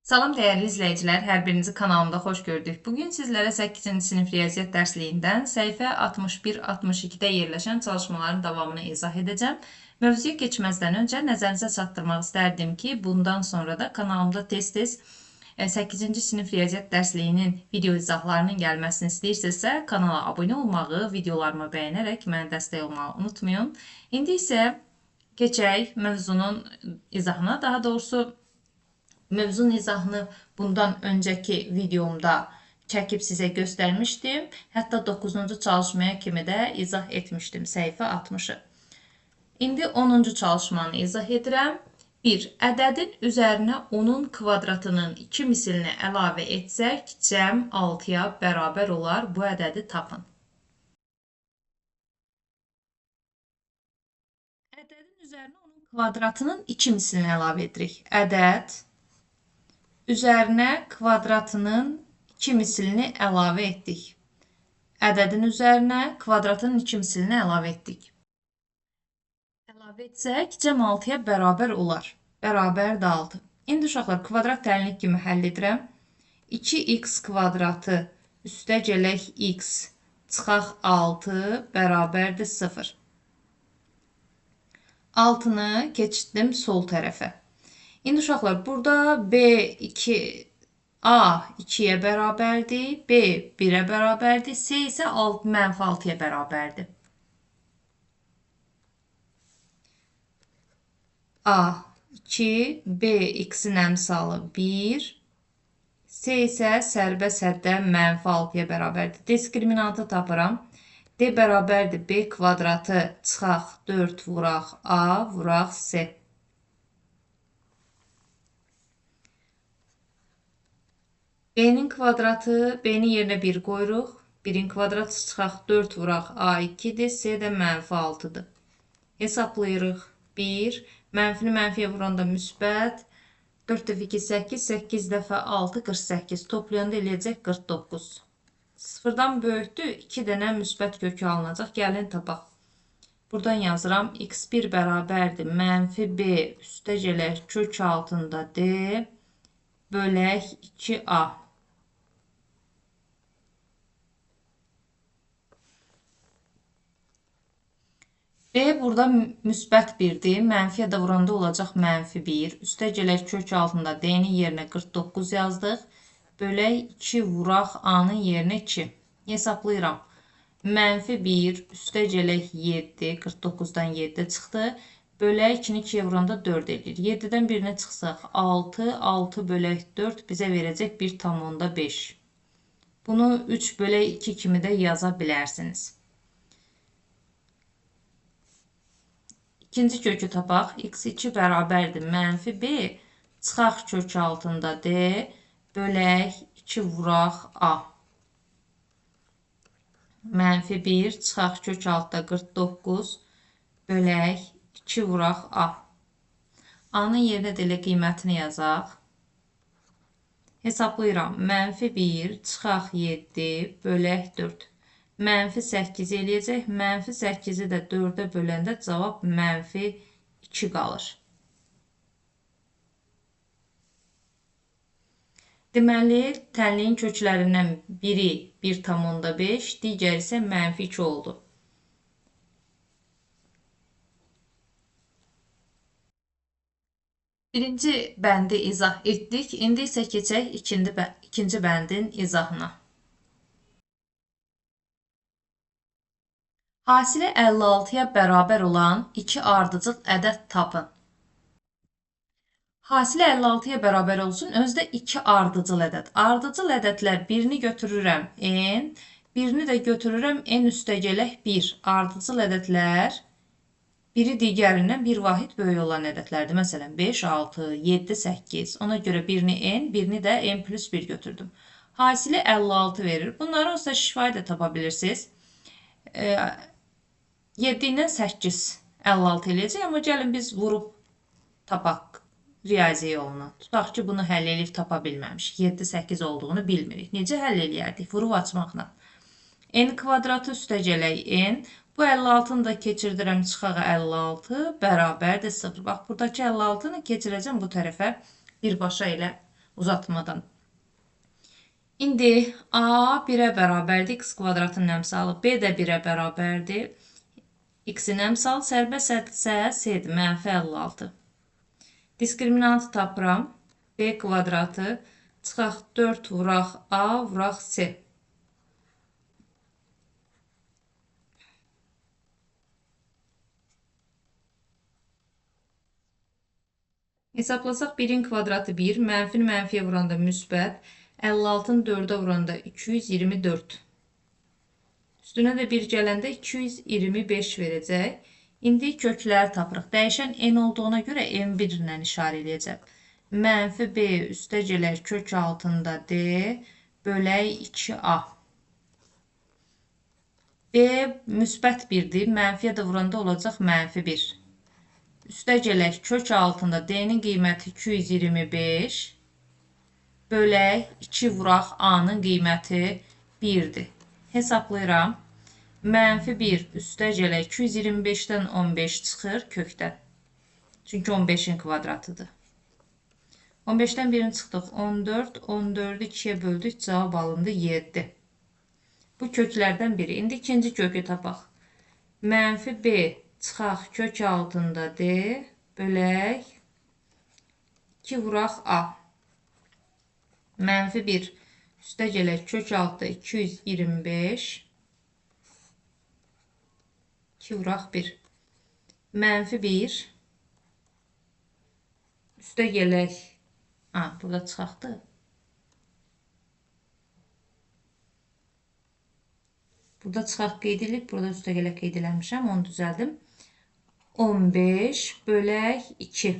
Salam dəyərli izləyicilər, hər birinizi kanalımda xoş gördük. Bugün sizlərə 8-ci sinif riyaziyyat dərsliyindən səhifə 61-62-də yerləşən çalışmaların davamını izah edəcəm. Mövzuya keçməzdən öncə nəzərinizə çatdırmaq istərdim ki, bundan sonra da kanalımda tez-tez 8-ci sinif riyaziyyat dərsliyinin video izahlarının gəlməsini istəyirsinizsə, kanala abunə olmağı, videolarımı bəyənərək mənə dəstək olmağı unutmayın. İndi isə keçək mövzunun izahına, daha doğrusu mövzunun izahını bundan öncəki videomda çəkib sizə göstərmişdim. Hətta 9-cu çalışmaya kimi də izah etmişdim səhifə 60-ı. İndi 10-cu çalışmanı izah edirəm. 1. Ədədin üzərinə onun kvadratının 2 mislini əlavə etsək, cəm 6-ya bərabər olar. Bu ədədi tapın. Ədədin üzərinə onun kvadratının 2 mislini əlavə edirik. Ədəd üzərinə kvadratının 2 mislini əlavə etdik. Ədədin üzərinə kvadratının 2 mislini əlavə etdik. Əlavə etsək, cəm 6-ya bərabər olar. Bərabər də 6. İndi uşaqlar, kvadrat təlinlik kimi həll edirəm. 2x kvadratı üstə gələk x çıxaq 6 bərabərdir 0. 6-nı keçirdim sol tərəfə. İndi uşaqlar, burada B2, A 2-yə bərabərdir, B 1-ə bərabərdir, C isə -6-ya bərabərdir. A 2, B x-in əmsalı 1, C isə sərbə-səddə -6-ya bərabərdir. Diskriminantı tapıram. D bərabərdir B kvadratı çıxaq 4 vuraq A vuraq C. B'nin kvadratı, B'nin yerinə 1 qoyuruq. 1-in kvadratı çıxaq 4 vuraq A2-dir, C də -6-dır. Hesablayırıq. 1, mənfini mənfiyə vuranda müsbət. 4 dəfə 2, 8, 8 dəfə 6, 48. Toplayanda eləyəcək 49. Sıfırdan böyükdür, 2 dənə müsbət kökü alınacaq. Gəlin tapaq. Buradan yazıram. x1 bərabərdir. -B üstə gələk kök altında D bölək 2A. B burada müsbət 1-dir. Mənfiyə də vuranda olacaq -1. Üstə gələk kök altında D-nin yerinə 49 yazdıq. Bölək 2 vuraq A-nın yerinə 2. Hesablayıram. -1 üstə gələk 7. 49-dan 7 çıxdı. Bölək 2-ni 2-yə vuranda 4 edir. 7-dən 1-nə çıxsaq 6. 6 bölək 4 bizə verəcək 1,5. Bunu 3 bölək 2 kimi də yaza bilərsiniz. İkinci kökü tapaq. x2 bərabərdir -B çıxaq kök altında D bölək 2 vuraq A. -1 çıxaq kök altında 49 bölək 2 vuraq A. A-nın yerinə də elə qiymətini yazaq. Hesablayıram. -1 çıxaq 7 bölək 4. -8 eləyəcək. -8-i də 4-ə böləndə cavab -2 qalır. Deməli, tənliyin köklərindən biri 1,5, digəri isə -2 oldu. Birinci bəndi izah etdik. İndi isə keçək ikinci bəndin izahına. Hasilə 56-ya bərabər olan 2 ardıcıl ədəd tapın. Hasilə 56-ya bərabər olsun, özdə 2 ardıcıl ədəd. Ardıcıl ədədlər birini götürürəm n, birini də götürürəm n üstə gələk 1. Ardıcıl ədədlər biri digərindən bir vahid böyük olan ədədlərdir. Məsələn, 5, 6, 7, 8. Ona görə birini n, birini də n plus 1 götürdüm. Hasilə 56 verir. Bunları olsa şifahi də tapa bilirsiniz. 7 ilə 8 56 eləyəcək. Amma gəlin biz vurub tapaq riyazi yoluna. Tutaq ki, bunu həll edib tapa bilməmişik. 7, 8 olduğunu bilmirik. Necə həll eləyərdik? Vurub açmaqla. N kvadratı üstə gələk n. Bu 56-nı da keçirdirəm çıxağa 56 bərabərdir 0. Bax, buradakı 56-nı keçirəcəm bu tərəfə birbaşa ilə uzatmadan. İndi A 1-ə bərabərdir, x kvadratın əmsalı, B də 1-ə bərabərdir. X-in əmsalı sərbəst ədsə C-dir, -56. Diskriminantı tapıram. B kvadratı çıxaq 4 vuraq A vuraq C. Hesablasaq 1-in kvadratı 1, mənfini mənfiyə vuranda müsbət, 56-ın 4-ə vuranda 224. Üstünə də 1 gələndə 225 verəcək. İndi kökləri tapırıq. Dəyişən n olduğuna görə n1 ilə işarə edəcəm. Mənfi b üstə gələk kök altında d bölək 2a. B müsbət 1-dir. Mənfiyə də vuranda olacaq mənfi 1. Üstə gələk kök altında d-nin qiyməti 225 bölək 2 vuraq a-nın qiyməti 1-dir. Hesablayıram. Mənfi 1 üstə gələk 225-dən 15 çıxır kökdən. Çünki 15-in kvadratıdır. 15-dən 1-ni çıxdıq 14, 14-ü 2-yə böldük, cavab alındı 7. Bu köklərdən biri. İndi ikinci kökü tapaq. Mənfi b çıxaq kök altında d bölək 2 vuraq a. Mənfi 1 üstə gələk kök altında 225 2 vuraq 1. Mənfi 1 üstə gələk burada çıxaqdır. Burada çıxaq qeyd edilib, burada üstə gələk qeyd eləmişəm, onu düzəldim. 15 bölək 2.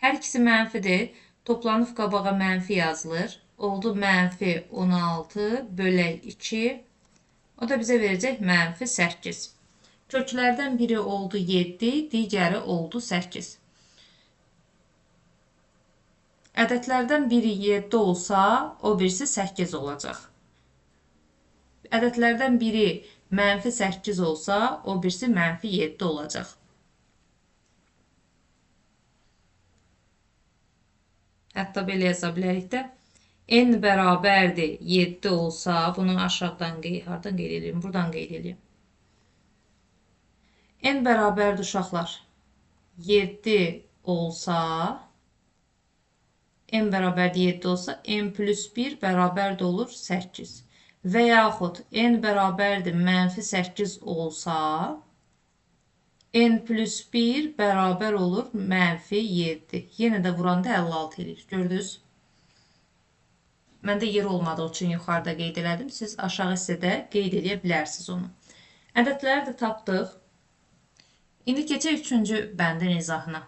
Hər ikisi mənfidir. Toplanıb qabağa mənfi yazılır. Oldu mənfi 16 bölək 2. O da bizə verəcək mənfi 8. Köklərdən biri oldu 7, digəri oldu 8. Ədədlərdən biri 7 olsa, o birisi 8 olacaq. Ədədlərdən biri mənfi 8 olsa, o birisi mənfi 7 olacaq. Hətta belə yaza bilərik də. N bərabərdir 7 olsa, bunu aşağıdan hardan qeyd edeyim? Buradan qeyd edeyim. N bərabərdir uşaqlar. 7 olsa, N bərabərdir 7 olsa, N plus 1 bərabərdir olur 8. Və yaxud N bərabərdir mənfi 8 olsa, N plus 1 bərabər olur mənfi 7. Yenə də vuranda 56 edir. Gördünüz? Məndə yer olmadığı üçün yuxarıda qeyd elədim. Siz aşağı hissədə qeyd edə bilərsiniz onu. Ədədləri də tapdıq. İndi keçək 3-cü bəndin izahına.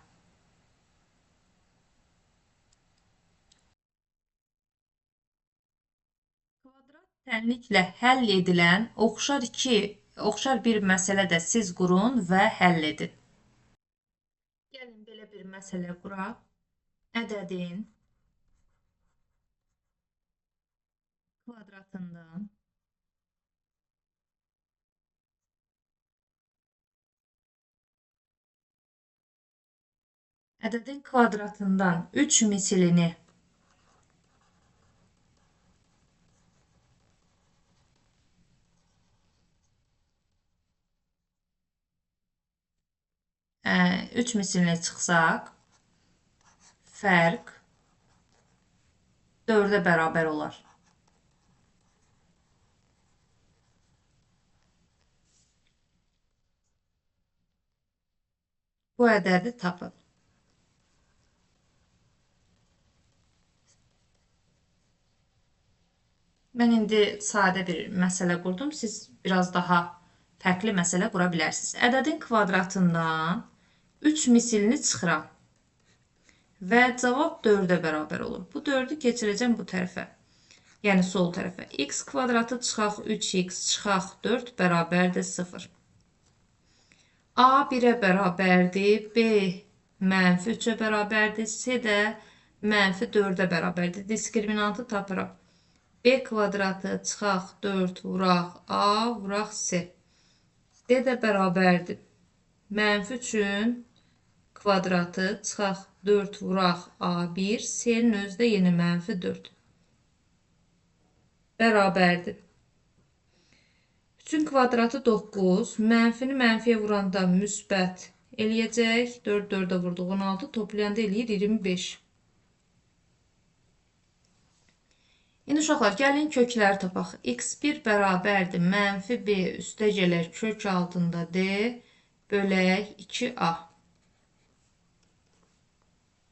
Kvadrat tənliklə həll edilən oxşar bir məsələ də siz qurun və həll edin. Gəlin belə bir məsələ quraq. Ədədin kvadratından ədədin kvadratından 3 misilini çıxsaq, fərq 4-ə bərabər olar. Bu ədədi tapın. Mən indi sadə bir məsələ qurdum. Siz biraz daha fərqli məsələ qura bilərsiniz. Ədədin kvadratından 3 misilini çıxıram. Və cavab 4-ə bərabər olur. Bu 4-ü keçirəcəm bu tərəfə. Yəni sol tərəfə. X kvadratı çıxaq 3x çıxaq 4 bərabərdir 0. A 1-ə bərabərdir. B mənfi 3-ə bərabərdir. C də mənfi 4-ə bərabərdir. Diskriminantı tapıram. B kvadratı çıxaq 4 vuraq A vuraq C. D də bərabərdir. Mənfi 3-ün kvadratı çıxaq 4 vuraq A1, S'nin özü də yenə mənfi 4 bərabərdir. 3-ün kvadratı 9, mənfini mənfiyə vuranda müsbət eləyəcək. 4 4-ə vurduq 16, toplayanda eləyir 25. İndi uşaqlar, gəlin kökləri tapaq. X1 bərabərdir mənfi B üstə gələr kök altında D bölək 2A.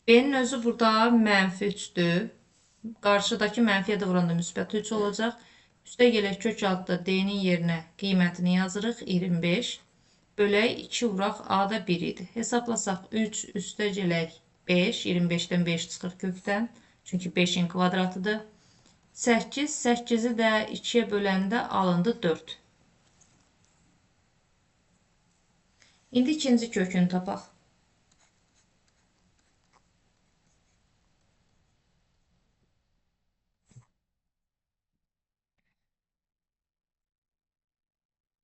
B'nin özü burada mənfi 3'dür. Qarşıdakı mənfiyə də vuranda müsbət 3 olacaq. Üstə gələk kök altında D'nin yerinə qiymətini yazırıq 25. Bölək 2 vuraq A da 1 idi. Hesablasaq 3 üstə gələk 5. 25'dən 5 çıxır kökdən. Çünki 5'in kvadratıdır. 8. 8'i də 2'yə böləndə alındı 4. İndi ikinci kökünü tapaq.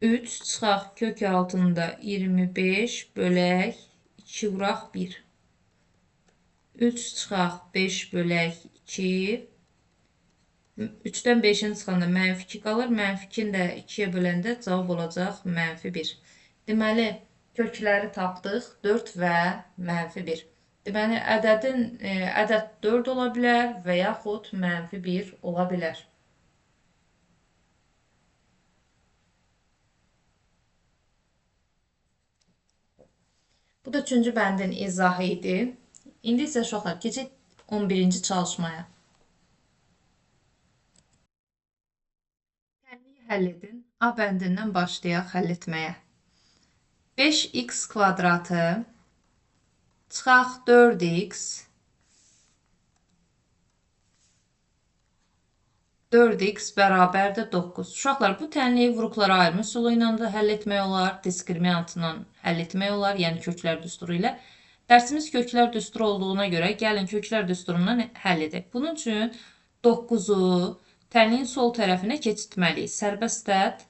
Üç çıxaq kök altında 25 bölək 2 vuraq 1. 3 çıxaq 5 bölək 2. 3'dən 5'in çıxanda mənfi 2 qalır. Mənfi 2'ni də 2'yə böləndə cavab olacaq mənfi 1. Deməli, kökləri tapdıq 4 və mənfi 1. Deməli, ədəd 4 ola bilər və yaxud mənfi 1 ola bilər. Bu da 3-cü bəndin izahı idi. İndi isə uşaqlar, keçək 11-ci çalışmaya. Tənliyi həll edin. A bəndindən başlayaq həll etməyə. 5x kvadratı çıxaq 4x 4x bərabərdir 9. Uşaqlar, bu tənliyi vuruqlara ayırma üsulu ilə də həll etmək olar, diskriminantla həll etmək olar, yəni köklər düsturu ilə. Dərsimiz köklər düsturu olduğuna görə gəlin köklər düsturundan həll edək. Bunun üçün 9'u tənliyin sol tərəfinə keçirtməliyik. Sərbəst ət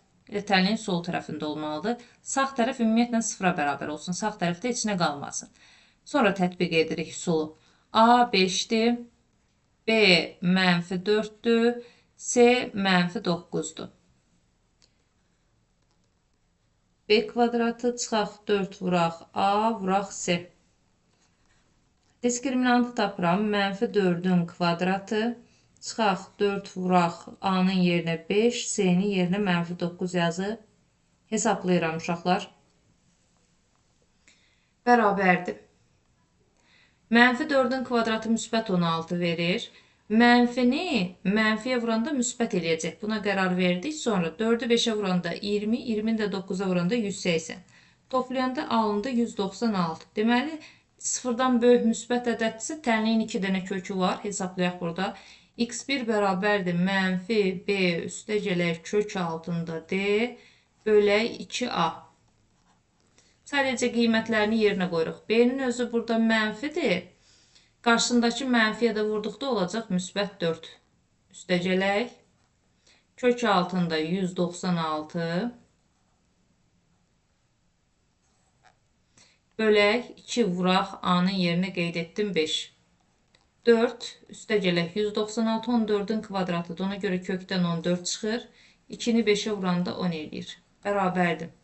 tənliyin sol tərəfində olmalıdır. Sağ tərəf ümumiyyətlə 0-a bərabər olsun. Sağ tərəfdə içinə qalmasın. Sonra tətbiq edirik üsulu. A 5'dir, B mənfi 4'dür, C mənfi 9'dur. B kvadratı çıxaq 4 vuraq A vuraq C. Diskriminantı tapıram. Mənfi 4'ün kvadratı çıxaq 4 vuraq A-nın yerinə 5, C-nin yerinə mənfi 9 yazıb hesablayıram uşaqlar. Bərabərdir. Mənfi 4'ün kvadratı müsbət 16 verir. Mənfini mənfiyə vuranda müsbət eləyəcək. Buna qərar verdik. Sonra 4'ü 5'ə vuranda 20, 20'ni də 9'a vuranda 180. Toplayanda alındı 196. Deməli, 0'dan böyük müsbət ədəddirsə, tənliyin 2 dənə kökü var. Hesablayaq burada. X1 bərabərdir mənfi B üstə gələk kök altında D bölək 2A. Sadəcə qiymətlərini yerinə qoyuruq. B'nin özü burada mənfidir. Qarşısındakı mənfiyə də vurduqda olacaq müsbət 4. Üstə gələk. Kök altında 196. Bölək 2 vuraq A-nın yerinə qeyd etdim 5. 4 üstə gələk 196 14'ün kvadratıdır. Ona görə kökdən 14 çıxır. 2'ni 5'ə vuranda 10 eləyir. Bərabərdir.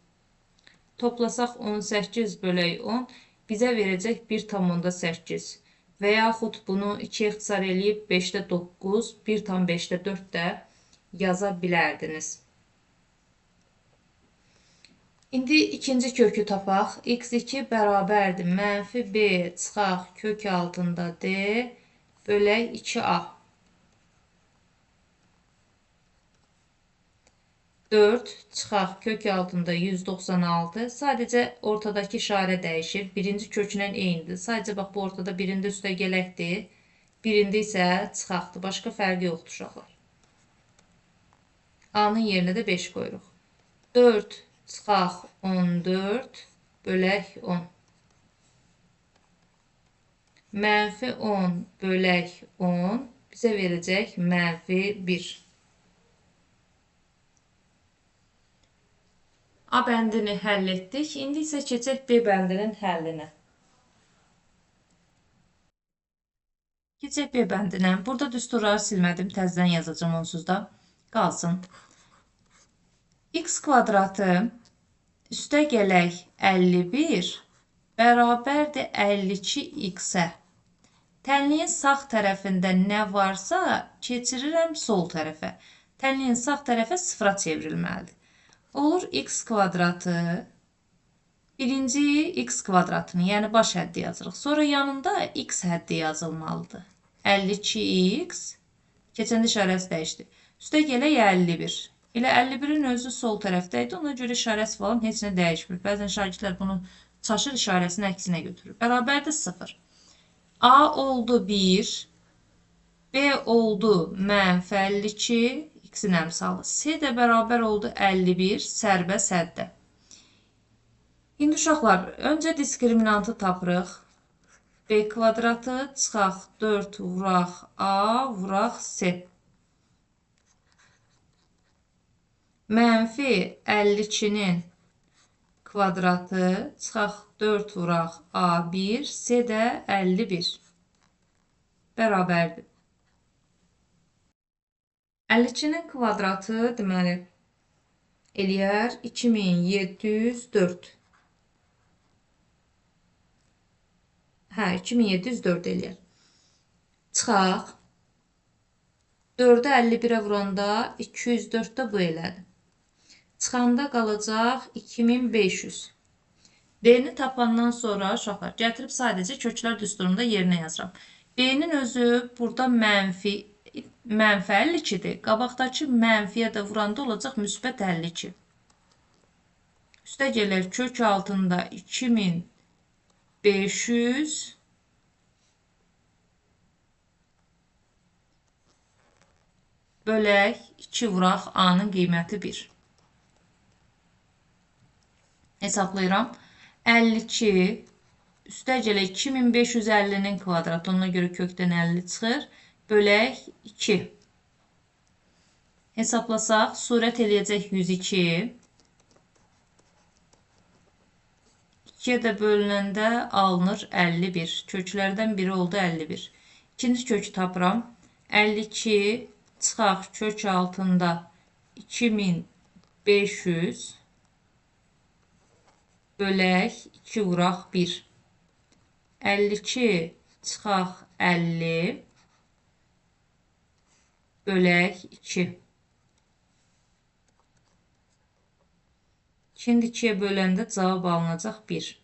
Toplasaq 18 bölək 10 bizə verəcək 1,8. Və yaxud bunu 2 ixtisar eləyib 5'də 9, 1,5'də 4 də yaza bilərdiniz. İndi ikinci kökü tapaq. X2 bərabərdir mənfi B çıxaq kök altında D bölək 2A. 4 çıxaq kök altında 196. Sadəcə ortadakı işarə dəyişir. Birinci köklə eynidir. Sadəcə bax bu ortada birində üstə gələkdir. Birində isə çıxaqdır. Başqa fərqi yoxdur uşaqlar. A-nın yerinə də 5 qoyuruq. 4 çıxaq 14 bölək 10. Mənfi 10 bölək 10 bizə verəcək mənfi 1. A bəndini həll etdik. İndi isə keçək B bəndinin həllinə. Keçək B bəndinə. Burada düsturları silmədim. Təzədən yazacağım onsuz da. Qalsın. X kvadratı üstə gələk 51 bərabərdir 52x-ə. Tənliyin sağ tərəfində nə varsa keçirirəm sol tərəfə. Tənliyin sağ tərəfə sıfıra çevrilməlidir. Olur x kvadratı birinci x kvadratını, yəni baş həddi yazırıq. Sonra yanında x həddi yazılmalıdır. 52x, keçəndə işarəsi dəyişdi. Üstə gələk 51. Elə 51-in özü sol tərəfdəydi, ona görə işarəsi falan heç nə dəyişmir. Bəzən şagirdlər bunu çaşır, işarəsini əksinə götürür. Bərabərdir 0. A oldu 1, B oldu mənfi 52, x-in əmsalı. C də bərabər oldu 51, sərbə səddə. İndi uşaqlar, öncə diskriminantı tapırıq. B kvadratı çıxaq 4 vuraq A vuraq C. Mənfi 52-nin kvadratı çıxaq 4 vuraq A1, C də 51. Bərabərdir. 52-nin kvadratı deməli eləyər 2704. Hə, 2704 eləyər. Çıxaq. 4-ü 51-ə vuranda 204-də bu elədi. Çıxanda qalacaq 2500. B-ni tapandan sonra uşaqlar gətirib sadəcə köklər düsturunda yerinə yazıram. B-nin özü burada mənfi 52-dir. Qabaqdakı mənfiyə də vuranda olacaq müsbət 52. Üstə gəlir kök altında 2500 bölək 2 vuraq A-nın qiyməti 1. Hesablayıram. 52 üstə gəlir 2550-nin kvadratı, ona görə kökdən 50 çıxır. Bölək 2. Hesablasaq, surət eləyəcək 102. 2-yə də bölünəndə alınır 51. Köklərdən biri oldu 51. İkinci kökü tapıram. 52 çıxaq kök altında 2500 bölək 2 vuraq 1. 52 çıxaq 50 bölək 2. Şimdi 2-yə böləndə cavab alınacaq 1.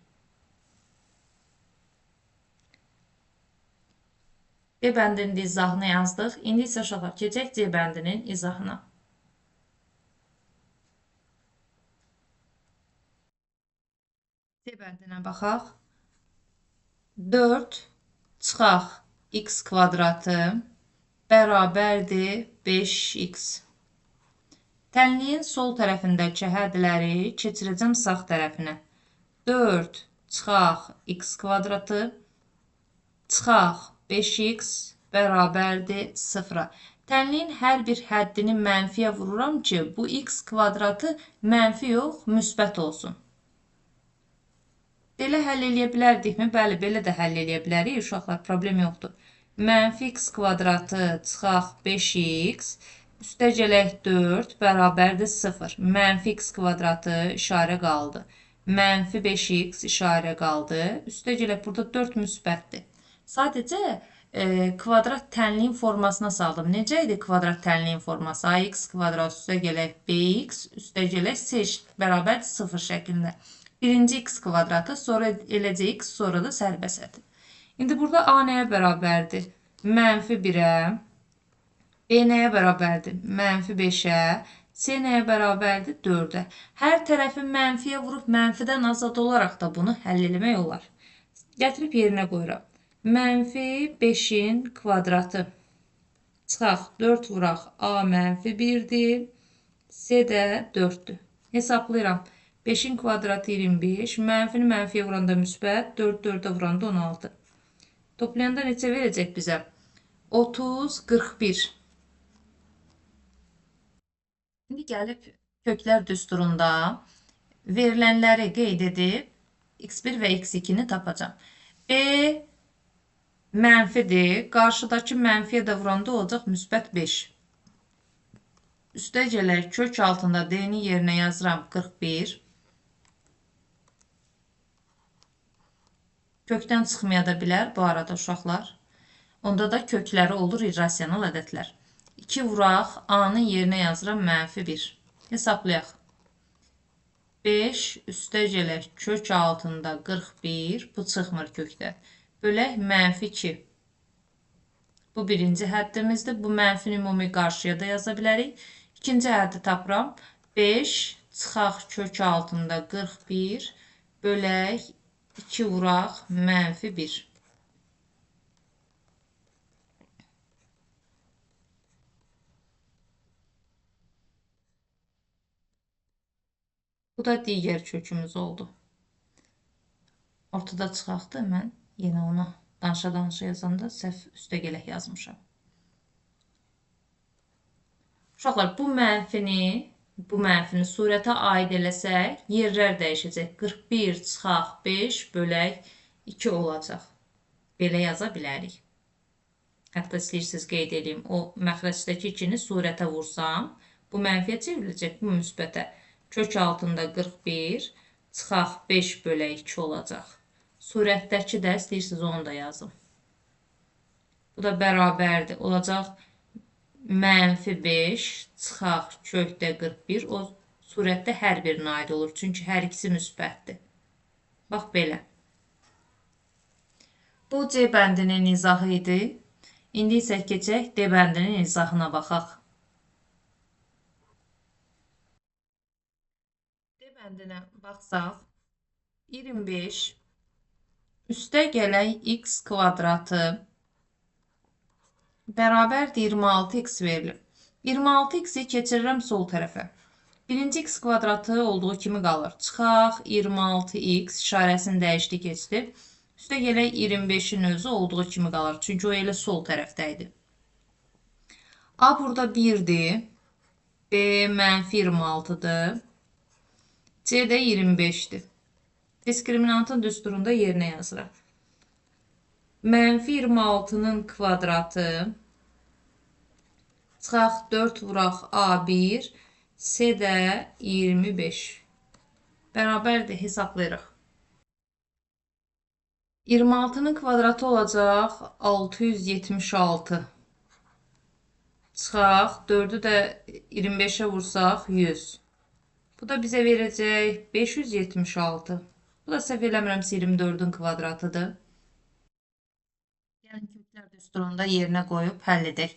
B bəndinin izahını yazdıq. İndi isə uşaqlar keçək C bəndinin izahına. C bəndinə baxaq. 4 çıxaq x kvadratı bərabərdir 5x. Tənliyin sol tərəfindəki hədləri keçirəcəm sağ tərəfinə. 4 çıxaq x kvadratı çıxaq 5x bərabərdir 0-a. Tənliyin hər bir həddini mənfiyə vururam ki, bu x kvadratı mənfi yox, müsbət olsun. Belə həll eləyə bilərdikmi? Bəli, belə də həll eləyə bilərik. Uşaqlar, problem yoxdur. Mənfi x kvadratı çıxaq 5x üstə gələk 4 bərabərdir 0. Mənfi x kvadratı işarə qaldı. Mənfi 5x işarə qaldı. Üstə gələk burada 4 müsbətdir. Sadəcə kvadrat tənliyin formasına saldım. Necə idi kvadrat tənliyin forması? Ax kvadrat üstə gələk bx üstə gələk c bərabərdir 0 şəklində. Birinci x kvadratı, sonra eləcə x, sonra da sərbəsədir. İndi burada a nəyə bərabərdir? Mənfi 1-ə. B nəyə bərabərdir? Mənfi 5-ə. C nəyə bərabərdir? 4-ə. Hər tərəfi mənfiyə vurub mənfidən azad olaraq da bunu həll eləmək olar. Gətirib yerinə qoyuram. Mənfi 5-in kvadratı. Çıxaq 4 vuraq. A mənfi 1-dir. C də 4-dür. Hesablayıram. 5-in kvadratı 25. Mənfini mənfiyə vuranda müsbət. 4 4-ə vuranda 16. Toplayanda neçə verəcək bizə? 30, 41. İndi gəlib köklər düsturunda verilənləri qeyd edib x1 və x2-ni tapacam. B mənfidir. Qarşıdakı mənfiyə də vuranda olacaq müsbət 5. Üstə gələk kök altında d-ni yerinə yazıram 41. Kökdən çıxmaya da bilər bu arada uşaqlar. Onda da kökləri olur irrasional ədədlər. 2 vuraq, a-nın yerinə yazıram -1. Hesablayaq. 5 üstə gələk kök altında 41. Bu çıxmır kökdə. Bölək -2. Bu birinci həddimizdir. Bu mənfini ümumi qarşıya da yaza bilərik. İkinci həddi tapıram. 5 çıxaq kök altında 41 bölək 2 vuraq -1. Bu da digər kökümüz oldu. Ortada çıxaqdı. Mən yenə onu danışa yazanda səhv üstə gələk yazmışam. Uşaqlar, bu mənfini surətə aid eləsək, yerlər dəyişəcək. 41 çıxaq 5 bölək 2 olacaq. Belə yaza bilərik. Hətta istəyirsiniz qeyd edeyim. O məxrəcdəki 2-ni surətə vursam, bu mənfiyə çevriləcək, bu müsbətə. Kök altında 41 çıxaq 5 bölək 2 olacaq. Surətdəki də istəyirsiniz onu da yazım. Bu da bərabərdir. Olacaq -5 çıxaq kökdə 41. O surətdə hər birinə aid olur. Çünki hər ikisi müsbətdir. Bax belə. Bu C bəndinin izahı idi. İndi isə keçək D bəndinin izahına baxaq. D bəndinə baxsaq, 25 üstə gələk x kvadratı bərabərdir 26x verilir. 26x'i keçirirəm sol tərəfə. Birinci x kvadratı olduğu kimi qalır. Çıxaq 26x işarəsini dəyişdi keçdi. Üstə gələk 25'in özü olduğu kimi qalır. Çünki o elə sol tərəfdəydi. A burada 1'dir. B -26'dır. C də 25'dir. Diskriminantın düsturunda yerinə yazıram. -26'nın kvadratı çıxaq 4 vuraq A1 C də 25 bərabərdir, hesablayırıq. 26'nın kvadratı olacaq 676 çıxaq 4'ü də 25'e vursaq 100. Bu da bizə verəcək 576. Bu da səhv eləmirəmsə 24'ün kvadratıdır. Yəni köklər düsturunda yerinə qoyub həll edək.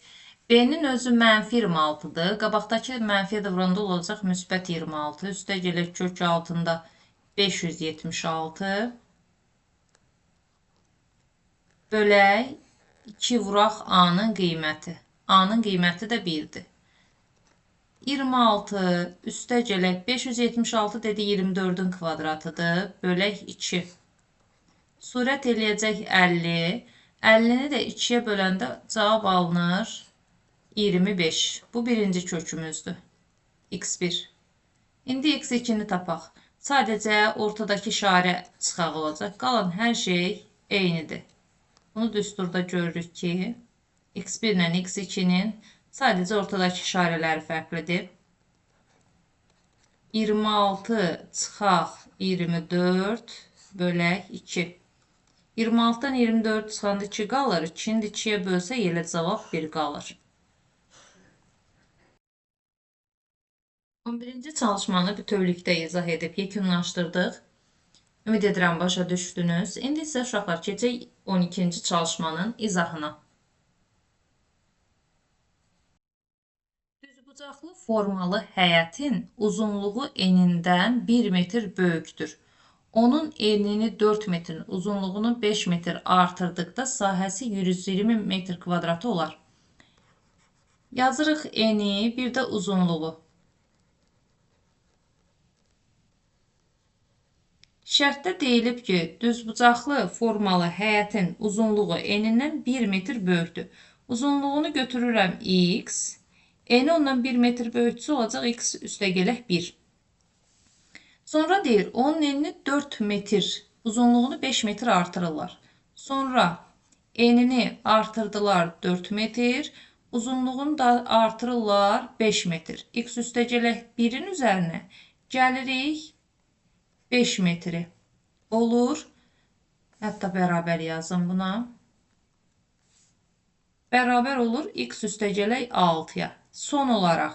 B-nin özü -26'dır. Qabaqdakı mənfiyə də vuranda olacaq müsbət 26. Üstə gələk kök altında 576. Bölək 2 vuraq A-nın qiyməti. A-nın qiyməti də 1'dir. 26 üstə gələk 576 dedi 24'ün kvadratıdır. Bölək 2. Surət eləyəcək 50. 50'ni də 2'yə böləndə cavab alınır 25. Bu birinci kökümüzdür. X1. İndi X2'ni tapaq. Sadəcə ortadakı işarə çıxaq olacaq. Qalan hər şey eynidir. Bunu düsturda görürük ki X1 ilə X2'nin sadəcə ortadakı işarələri fərqlidir. 26 çıxaq 24 bölək 2. 26'dan 24 çıxanda 2 qalır. 2'ni 2'yə bölsə elə cavab 1 qalır. 11-ci çalışmanı bütövlükdə izah edib yekunlaşdırdıq. Ümid edirəm başa düşdünüz. İndi isə uşaqlar keçək 12-ci çalışmanın izahına. Düzbucaqlı formalı həyətin uzunluğu enindən 1 metr böyükdür. Onun enini 4 metrin, uzunluğunu 5 metr artırdıqda sahəsi 120 metr kvadratı olar. Yazırıq eni, bir də uzunluğu. Şərtdə deyilib ki, düzbucaqlı formalı həyətin uzunluğu enindən 1 metr böyükdür. Uzunluğunu götürürəm x. Eni ondan 1 metr böyükçü olacaq x üstə gələk 1. Sonra deyir onun enini 4 metr, uzunluğunu 5 metr artırırlar. Sonra Enini artırdılar 4 metr. Uzunluğunu da artırırlar 5 metr. X üstəgələk 1'in üzərinə gəlirik 5 metri. Olur. Hətta bərabər yazın buna. Bərabər olur x üstəgələk 6'ya. Son olaraq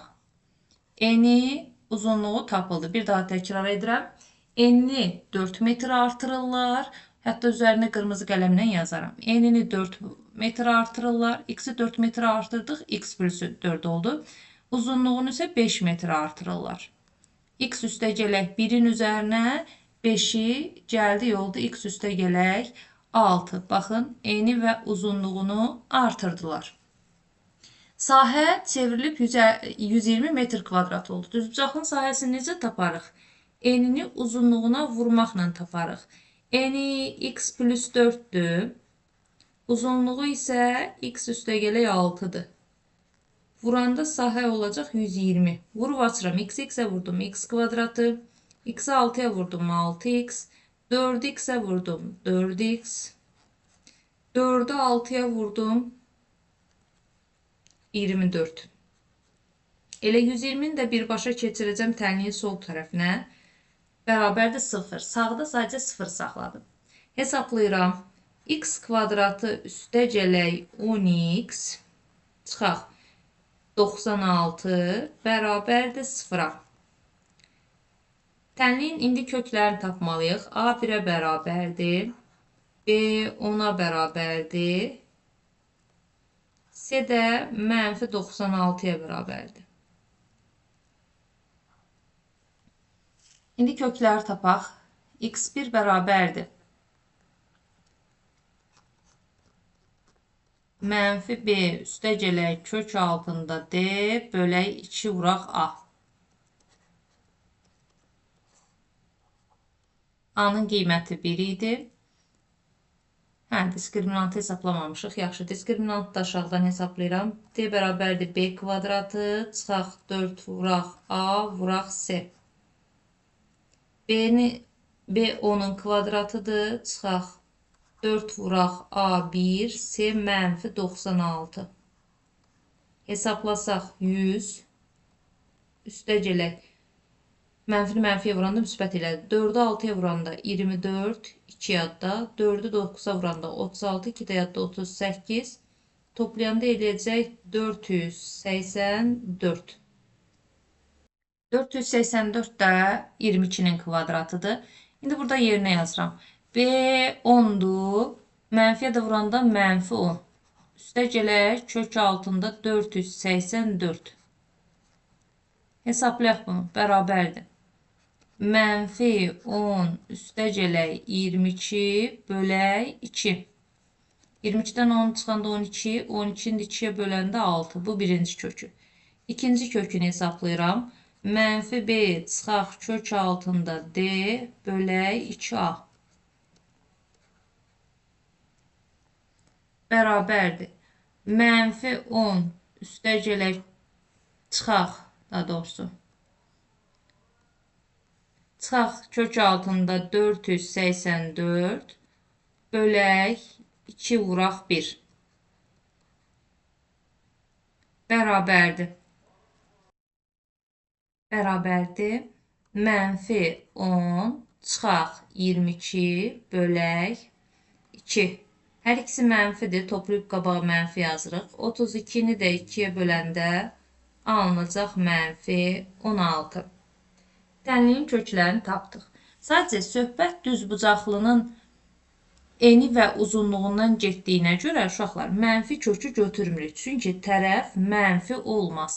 eni uzunluğu tapıldı. Bir daha təkrar edirəm. Enini 4 metr artırırlar. Hətta üzərinə qırmızı qələmlə yazaram. Enini 4 metr artırırlar. X'i 4 metr artırdıq. X bölüsü 4 oldu. Uzunluğunu isə 5 metr artırırlar. X üstəgələk 1'in üzərinə 5'i gəldi yolda x üstəgələk 6. Baxın, eni və uzunluğunu artırdılar. Sahə çevrilib 120 metr kvadrat oldu. Düzbucaqlının sahəsini necə taparıq? Enini uzunluğuna vurmaqla taparıq. Eni x plus 4'dür. Uzunluğu isə x üstəgələk 6'dır. Vuranda sahə olacaq 120. Vurub açıram. X'e vurdum x kvadratı. X'i 6'ya vurdum 6x. 4x'e vurdum 4x. 4'ü 6'ya vurdum 24. Elə 120'ni də birbaşa keçirəcəm tənliyin sol tərəfinə. Bərabərdir 0. Sağda sadəcə 0 saxladım. Hesablayıram. X kvadratı üstəgələk 10x çıxaq 96 bərabərdir 0'a. Tənliyin indi köklərini tapmalıyıq. A 1'ə bərabərdir. B 10'a bərabərdir. C də mənfi 96'ya bərabərdir. İndi kökləri tapaq. X1 bərabərdir. Mənfi B üstəgələk kök altında D bölək 2 vuraq A. A'nın qiyməti 1 idi. Diskriminantı hesablamamışıq. Yaxşı, diskriminantı da aşağıdan hesablayıram. D bərabərdir B kvadratı. Çıxaq 4 vuraq A vuraq C. B 10'un kvadratıdır. Çıxaq 4 vuraq A1, C mənfi 96. Hesablasaq 100. Üstəgələk mənfini mənfiyə vuranda müsbət elədi. 4'ü 6'ya vuranda 24, 2 yadda. 4'ü 9'a vuranda 36, 2 də yadda 38. Toplayanda eləyəcək 484. 484 də 22'nin kvadratıdır. İndi burada yerinə yazıram. B 10'dur. Mənfiyə də vuranda mənfi 10. Üstəgələk kök altında 484. Hesablayaq bunu. Bərabərdir. Mənfi 10 üstəgələk 22 bölək 2. 22'dən 10 çıxanda 12. 12'ni 2'yə böləndə 6. Bu birinci kökü. İkinci kökünü hesablayıram. Mənfi B çıxaq kök altında D bölək 2A. Bərabərdir. Mənfi 10 üstəgələk çıxaq, daha doğrusu. Çıxaq kök altında 484 bölək 2 vuraq 1. Bərabərdir. Bərabərdir. Mənfi 10 çıxaq 22 bölək 2. Hər ikisi mənfidir. Toplayıb qabağa mənfi yazırıq. 32'ni də 2'yə böləndə alınacaq mənfi 16. Tənliyin köklərini tapdıq. Sadəcə söhbət düzbucaqlının eni və uzunluğundan getdiyinə görə uşaqlar mənfi kökü götürmürük. Çünki tərəf mənfi olmaz.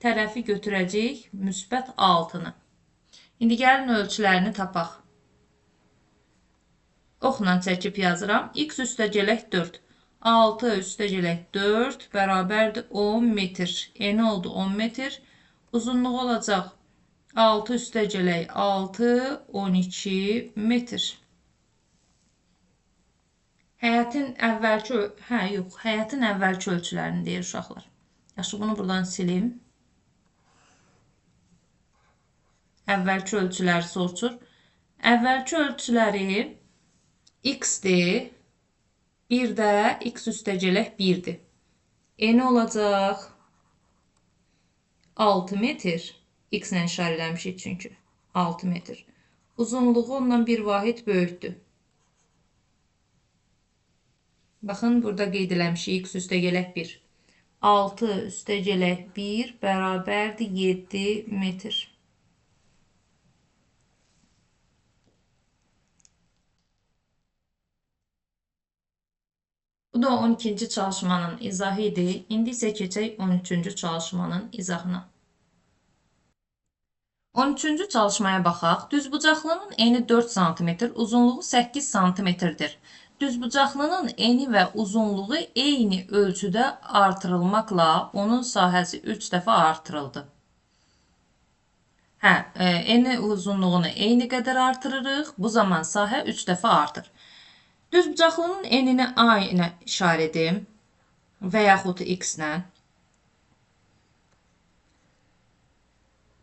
Tərəfi götürəcəyik müsbət 6'nı. İndi gəlin ölçülərini tapaq. Oxla çəkib yazıram. X üstəgələk 4. 6 üstəgələk 4 bərabərdir 10 metr. Eni oldu 10 metr. Uzunluğu olacaq 6 üstəgələk 6, 12 metr. Həyətin əvvəlki ölçülərini deyir uşaqlar. Yaxşı, bunu buradan silim. Əvvəlki ölçüləri soruşur. Əvvəlki ölçüləri x-dir. Bir də x üstəgələk 1-dir. Eni olacaq 6 metr. X ilə işarələmişik çünki. 6 metr. Uzunluğu ondan bir vahid böyükdür. Baxın, burada qeyd eləmişik x üstəgələk 1. 6 üstəgələk 1 bərabərdir 7 metr. Bu da 12-ci çalışmanın izahı idi. İndi isə keçək 13-cü çalışmanın izahına. 13-cü çalışmaya baxaq. Düzbucaqlının eni 4 cm, uzunluğu 8 cm-dir. Düzbucaqlının eni və uzunluğu eyni ölçüdə artırılmaqla onun sahəsi 3 dəfə artırıldı. Eni uzunluğunu eyni qədər artırırıq. Bu zaman sahə 3 dəfə artır. Düzbucaqlının enini A ilə işarə edim və yaxud X ilə.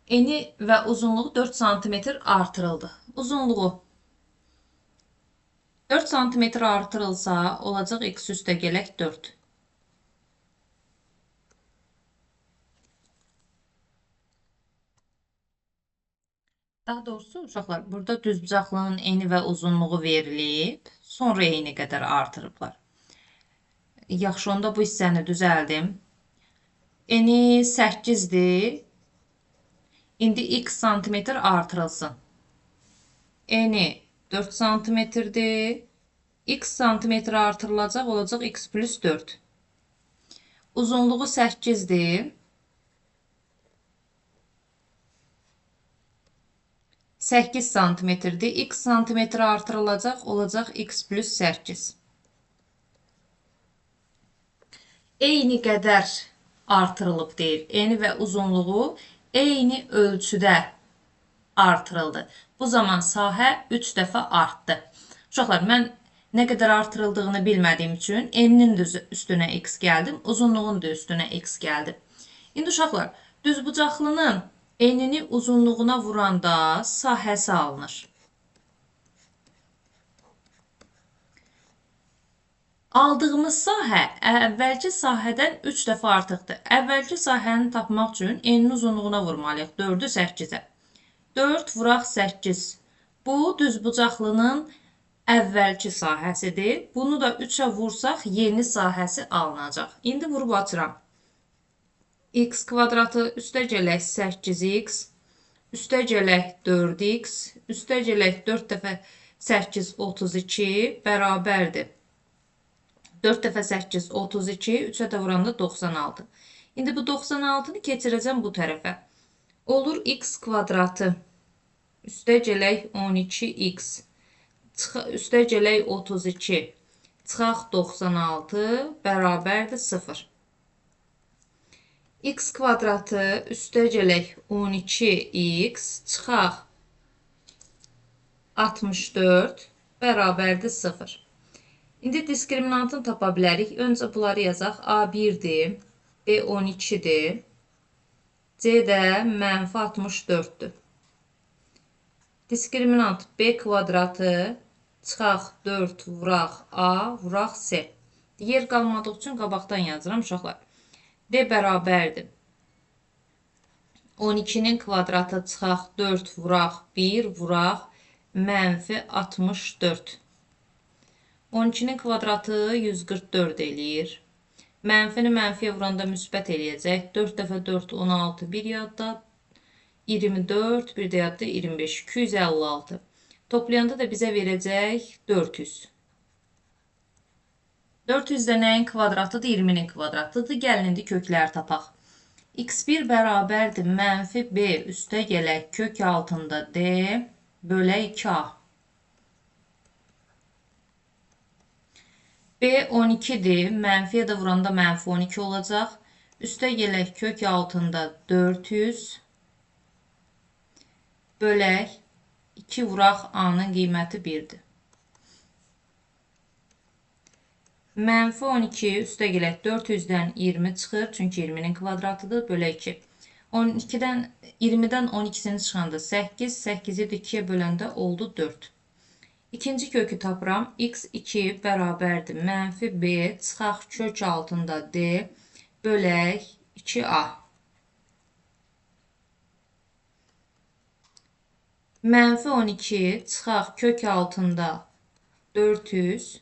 Eni və uzunluğu 4 cm artırıldı. Uzunluğu 4 cm artırılsa olacaq x üstəgələk 4. Daha doğrusu uşaqlar, burada düzbucaqlının eni və uzunluğu verilib, sonra eyni qədər artırıblar. Yaxşı, onda bu hissəni düzəldim. Eni 8-dir. İndi x santimetr artırılsın. Eni 4 santimetrdir. X santimetr artırılacaq, olacaq x plus 4. Uzunluğu 8-dir. 8 santimetrdir. X santimetr artırılacaq, olacaq x plus 8. Eyni qədər artırılıb deyir. Eni və uzunluğu eyni ölçüdə artırıldı. Bu zaman sahə 3 dəfə artdı. Uşaqlar, mən nə qədər artırıldığını bilmədiyim üçün eninin də üstünə x gəldim, uzunluğun da üstünə x gəldim. İndi uşaqlar, düzbucaqlının enini uzunluğuna vuranda sahəsi alınır. Aldığımız sahə əvvəlki sahədən 3 dəfə artıqdır. Əvvəlki sahəni tapmaq üçün eninin uzunluğuna vurmalıyıq. 4-ü 8-ə. 4 vuraq 8. Bu düzbucaqlının əvvəlki sahəsidir. Bunu da 3-ə vursaq yeni sahəsi alınacaq. İndi vurub açıram. X kvadratı üstəgələk 8x üstəgələk 4x üstəgələk 4 dəfə 8 32 bərabərdir. 4 dəfə 8 32, 3-ə də vuranda 96. İndi bu 96-nı keçirəcəm bu tərəfə. Olur x kvadratı üstəgələk 12x üstəgələk 32 çıxaq 96 bərabərdir 0. X kvadratı üstəgələk 12x çıxaq 64 bərabərdir 0. İndi diskriminantını tapa bilərik. Öncə bunları yazaq. A 1-dir, B 12-dir, C də mənfi 64-dür. Diskriminant B kvadratı çıxaq 4 vuraq A vuraq C. Yer qalmadığı üçün qabaqdan yazıram uşaqlar. D bərabərdir. 12-nin kvadratı çıxaq 4 vuraq 1 vuraq mənfi 64. 12-nin kvadratı 144 eləyir. Mənfini mənfiyə vuranda müsbət eləyəcək. 4 dəfə 4 16, bir yadda 24, bir də yadda 25, 256. Toplayanda da bizə verəcək 400. 400 də nəyin kvadratıdır? 20-nin kvadratıdır. Gəlin indi kökləri tapaq. x1 bərabərdir mənfi b üstəgələk kök altında d bölə 2a. B 12-dir. Mənfiyə də vuranda mənfi 12 olacaq. Üstəgələk kök altında 400 bölək 2 vuraq A-nın qiyməti 1-dir. Mənfi 12 üstəgələk 400-dən 20 çıxır. Çünki 20-nin kvadratıdır. Bölə 2. 20-dən 12-sini çıxanda 8. 8-i 2-yə böləndə oldu 4. İkinci kökü tapıram. X2 bərabərdir. Mənfi B çıxaq kök altında D bölək 2A. Mənfi 12 çıxaq kök altında 400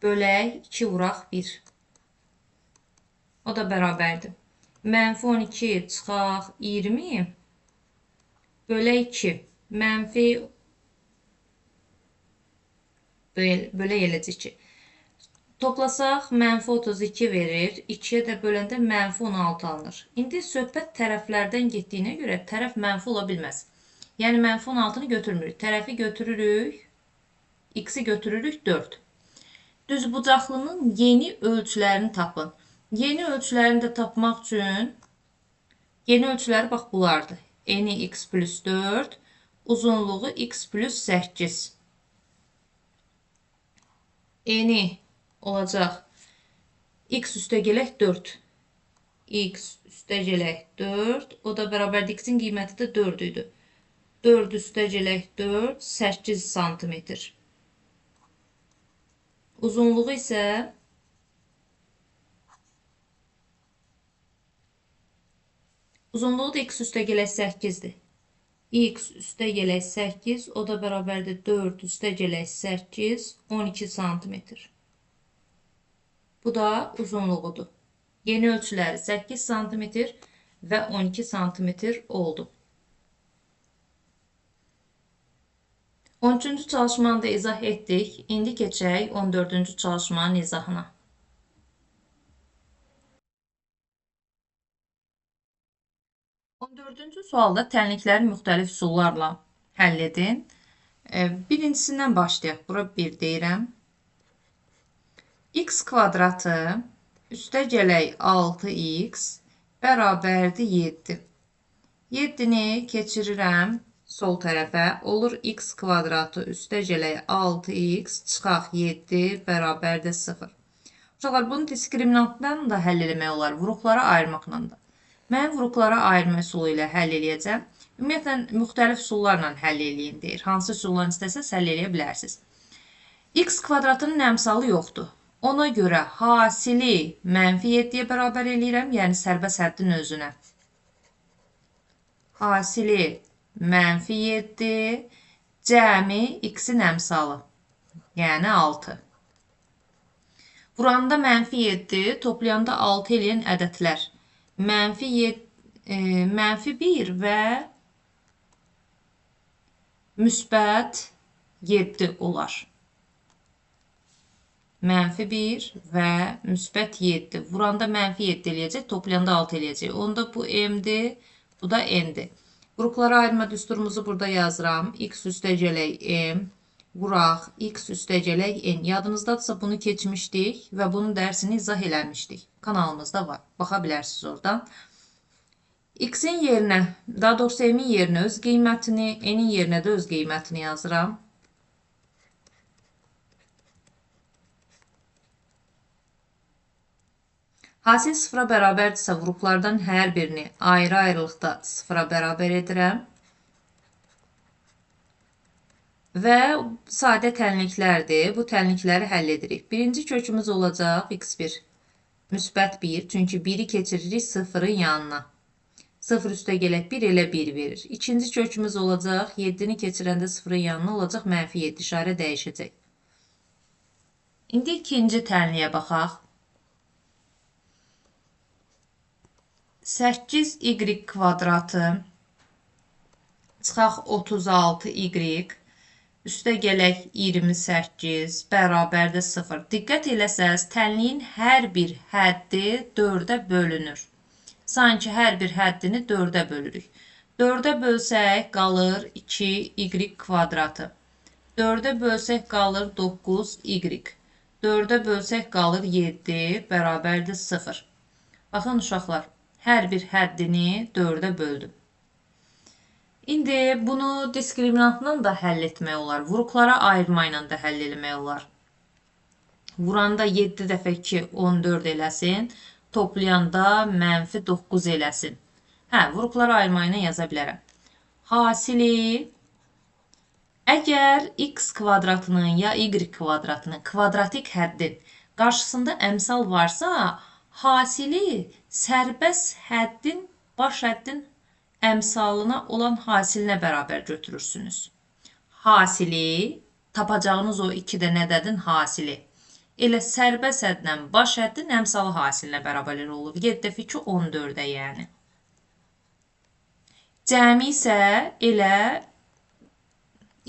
bölək 2 vuraq 1. O da bərabərdir. Mənfi 12 çıxaq 20 bölək 2. Mənfi bölək eləcək ki. Toplasaq mənfi 32 verir. 2-yə də böləndə mənfi 16 alınır. İndi söhbət tərəflərdən getdiyinə görə tərəf mənfi ola bilməz. Yəni mənfi 16-nı götürmürük. Tərəfi götürürük. X-i götürürük 4. Düzbucaqlının yeni ölçülərini tapın. Yeni ölçülərini də tapmaq üçün yeni ölçüləri bax bulardır. Eni x plus 4, uzunluğu x plus 8. Eni olacaq x üstəgələk 4. X üstəgələk 4. O da bərabərdir. X-in qiyməti də 4 idi. 4 üstəgələk 4, 8 santimetr. Uzunluğu isə uzunluğu da x üstəgələk 8'dir. X üstəgələk 8, o da bərabərdir 4 üstəgələk 8, 12 santimetr. Bu da uzunluğudur. Yeni ölçüləri 8 santimetr və 12 santimetr oldu. 13-cü çalışmanı da izah etdik. İndi keçək 14-cü çalışmanın izahına. 14-cü sualda tənlikləri müxtəlif üsullarla həll edin. Birincisindən başlayaq. Bura 1 deyirəm. X kvadratı üstəgələk 6x bərabərdir 7. 7-ni keçirirəm sol tərəfə. Olur x kvadratı üstəgələk 6x çıxaq 7 bərabərdir 0. Uşaqlar, bunu diskriminantdan da həll eləmək olar. Vuruqlara ayırmaqla da. Mən vuruqlara ayırma üsulu ilə həll eləyəcəm. Ümumiyyətlə, müxtəlif üsullarla həll eləyin deyir. Hansı üsullarını istəsəz həll eləyə bilərsiniz. X kvadratının əmsalı yoxdur. Ona görə hasili mənfi 7-yə bərabər eləyirəm. Yəni, sərbəst həddin özünə. Hasili mənfi 7, cəmi x-in əmsalı. Yəni, 6. Buranda mənfi 7, toplayanda 6 eləyən ədədlər. Mənfi 1 və müsbət 7 olar. Mənfi 1 və müsbət 7. Vuranda mənfi 7 eləyəcək, toplayanda 6 eləyəcək. Onda bu m-dir, bu da n-dir. Vuruqlara ayırma düsturumuzu burada yazıram. X üstəgələk m, vuraq x üstəgələk n. Yadınızdadırsa bunu keçmişdik və bunun dərsini izah eləmişdik. Kanalımızda var. Baxa bilərsiniz oradan. X-in yerinə, daha doğrusu m-in yerinə öz qiymətini, n-in yerinə də öz qiymətini yazıram. Hasil sıfıra bərabərdirsə, vuruqlardan hər birini ayrı-ayrılıqda sıfıra bərabər edirəm. Və sadə tənliklərdir. Bu tənlikləri həll edirik. Birinci kökümüz olacaq x1. Müsbət 1. Çünki 1-i keçiririk 0-ın yanına. 0 üstəgələk 1 elə 1 verir. İkinci kökümüz olacaq. 7-ni keçirəndə 0-ın yanına olacaq mənfi 7. İşarə dəyişəcək. İndi ikinci tənliyə baxaq. 8y kvadratı çıxaq 36y üstəgələk 28 bərabərdir 0. Diqqət eləsəz, tənliyin hər bir həddi 4-ə bölünür. Sanki hər bir həddini 4-ə bölürük. 4-ə bölsək qalır 2y kvadratı. 4-ə bölsək qalır 9y. 4-ə bölsək qalır 7 bərabərdir 0. Baxın uşaqlar, hər bir həddini 4-ə böldüm. İndi bunu diskriminantla da həll etmək olar. Vuruqlara ayırma ilə də həll etmək olar. Vuranda 7 dəfə 2, 14 eləsin. Toplayanda mənfi 9 eləsin. Vuruqlara ayırma ilə yaza bilərəm. Hasili Əgər x kvadratının ya y kvadratının kvadratik həddin qarşısında əmsal varsa, hasili sərbəst həddin, baş həddin əmsalına olan hasilinə bərabər götürürsünüz. Hasili, tapacağınız o 2 də nədədir? Hasili. Elə sərbəst hədlə baş həddin əmsalı hasilinə bərabər olur. 7-2 14-ə yəni. Cəmi isə elə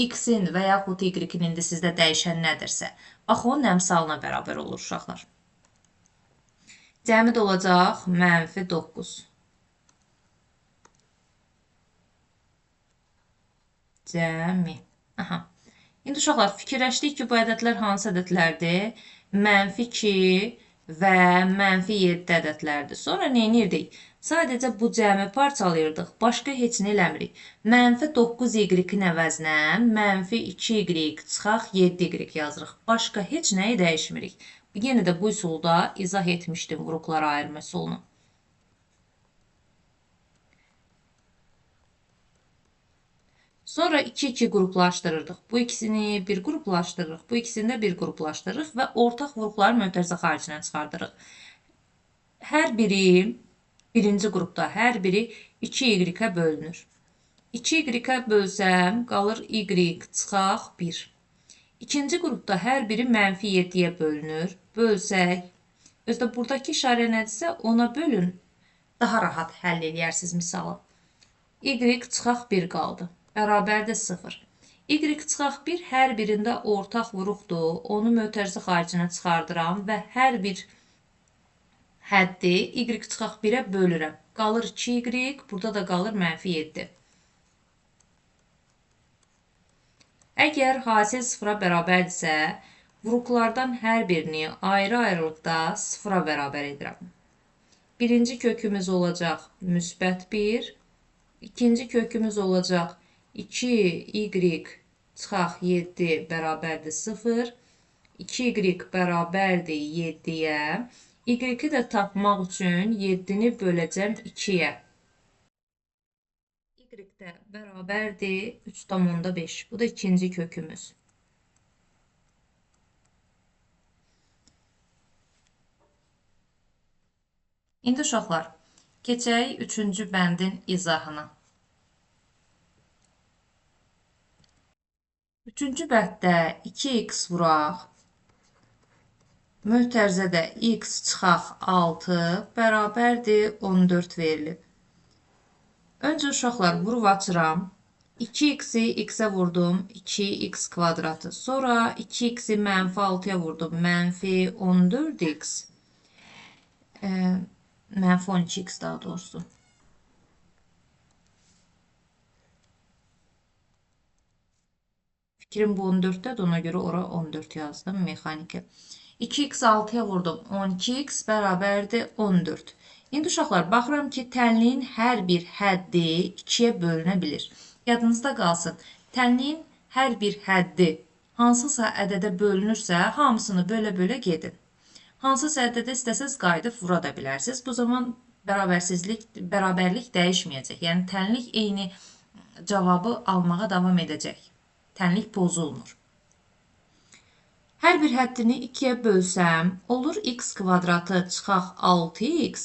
x-in və yaxud y-in indi sizdə dəyişən nədirsə, bax onun əmsalına bərabər olur uşaqlar. Cəmi də olacaq -9. Cəmi. Aha. İndi uşaqlar fikirləşdik ki, bu ədədlər hansı ədədlərdir? -2 və -7 ədədlərdir. Sonra nə edirdik? Sadəcə bu cəmi parçalayırdıq. Başqa heç nə eləmirik. -9y-in əvəzinə -2y çıxaq 7y yazırıq. Başqa heç nəyi dəyişmirik. Yenə də bu üsulda izah etmişdim qruplara ayırma üsulunu. Sonra 2-2 qruplaşdırırdıq. Bu ikisini bir qruplaşdırırıq. Bu ikisini də bir qruplaşdırırıq və ortaq vuruqları mötərizə xaricinə çıxardırıq. Hər biri birinci qrupda hər biri 2y-ə bölünür. 2y-ə bölsəm, qalır y çıxaq 1. İkinci qrupda hər biri -7-yə bölünür. Bölsək, özdə buradakı işarə nədirsə, ona bölün. Daha rahat həll edərsiniz misalı. Y çıxaq 1 qaldı. Bərabərdir 0. Y çıxaq 1 hər birində ortaq vuruqdur. Onu mötərizə xaricinə çıxardıram və hər bir həddi y çıxaq 1-ə bölürəm. Qalır 2y, burada da qalır -7. Əgər hasil 0-a bərabərdirsə, vuruqlardan hər birini ayrı-ayrılıqda 0-a bərabər edirəm. Birinci kökümüz olacaq -1, ikinci kökümüz olacaq 2y çıxaq 7 bərabərdir 0, 2y bərabərdir 7-yə, y-i də tapmaq üçün 7-ni böləcəm 2-yə. Y də bərabərdir 3,5. Bu da ikinci kökümüz. İndi uşaqlar, keçək 3-cü bəndin izahına. 3-cü bənddə 2x vuraq. Mötərizədə x çıxaq 6 bərabərdir 14 verilib. Öncə uşaqlar vurub açıram. 2x-i x-ə vurdum, 2x kvadratı. Sonra 2x-i -6-ya vurdum, -14x. -12x daha doğrusu. Fikrim bu 14'dədir, ona görə ora 14 yazdım, mexaniki. 2x 6-ya vurdum, 12x bərabərdir 14. İndi uşaqlar, baxıram ki, tənliyin hər bir həddi 2-yə bölünə bilir. Yadınızda qalsın, tənliyin hər bir həddi hansısa ədədə bölünürsə, hamısını bölə-bölə gedin. Hansısa ədədə istəsəz qayıdıb vura da bilərsiniz. Bu zaman bərabərlik dəyişməyəcək. Yəni, tənlik eyni cavabı almağa davam edəcək. Tənlik pozulmur. Hər bir həddini 2-yə bölsəm, olur x kvadratı çıxaq 6x.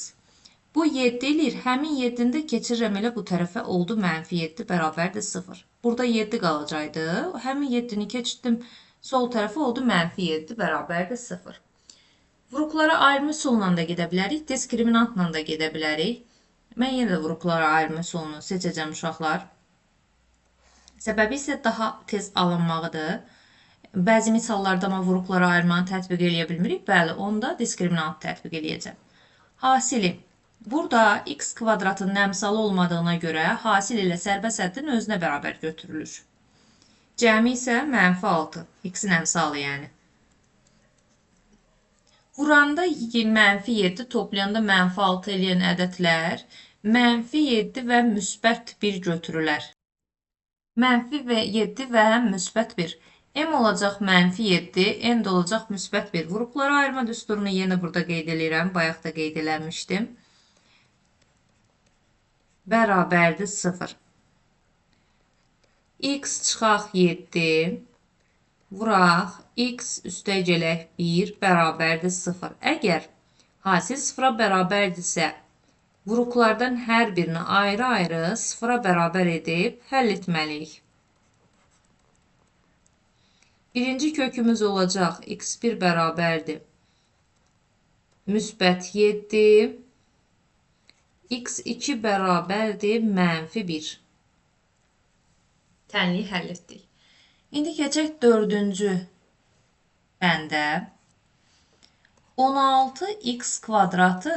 Bu 7 eləyir. Həmin 7-ni də keçirirəm elə bu tərəfə oldu -7 bərabərdir 0. Burada 7 qalacaqdı. Həmin 7-ni keçirdim sol tərəfə oldu -7 bərabərdir 0. Vuruqlara ayırma üsulundan da gedə bilərik, diskriminantla da gedə bilərik. Mən yenə də vuruqlara ayırma üsulunu seçəcəm uşaqlar. Səbəbi isə daha tez alınmağıdır. Bəzi misallarda vuruqlara ayırmanı tətbiq edə bilmirik. Bəli, onda diskriminant tətbiq edəcəm. Hasili. Burada x kvadratının əmsalı olmadığına görə hasil ilə sərbəst həddin özünə bərabər götürülür. Cəmi isə -6. X-in əmsalı yəni. Vuranda -7, toplayanda -6 eləyən ədədlər -7 və müsbət 1 götürülər. -7 və müsbət 1. M olacaq -7, N də olacaq müsbət 1. Vuruqlara ayırma düsturunu yenə burada qeyd edirəm. Bayaq da qeyd eləmişdim. Bərabərdir 0. X çıxaq 7, vuraq, x üstəgələk 1 bərabərdir 0. Əgər hasil 0-a bərabərdirsə, vuruqlardan hər birini ayrı-ayrı 0-a bərabər edib həll etməliyik. Birinci kökümüz olacaq x1 bərabərdir müsbət 7, x2 bərabərdir mənfi 1. Tənliyi həll etdik. İndi keçək 4-cü bəndə. 16x kvadratı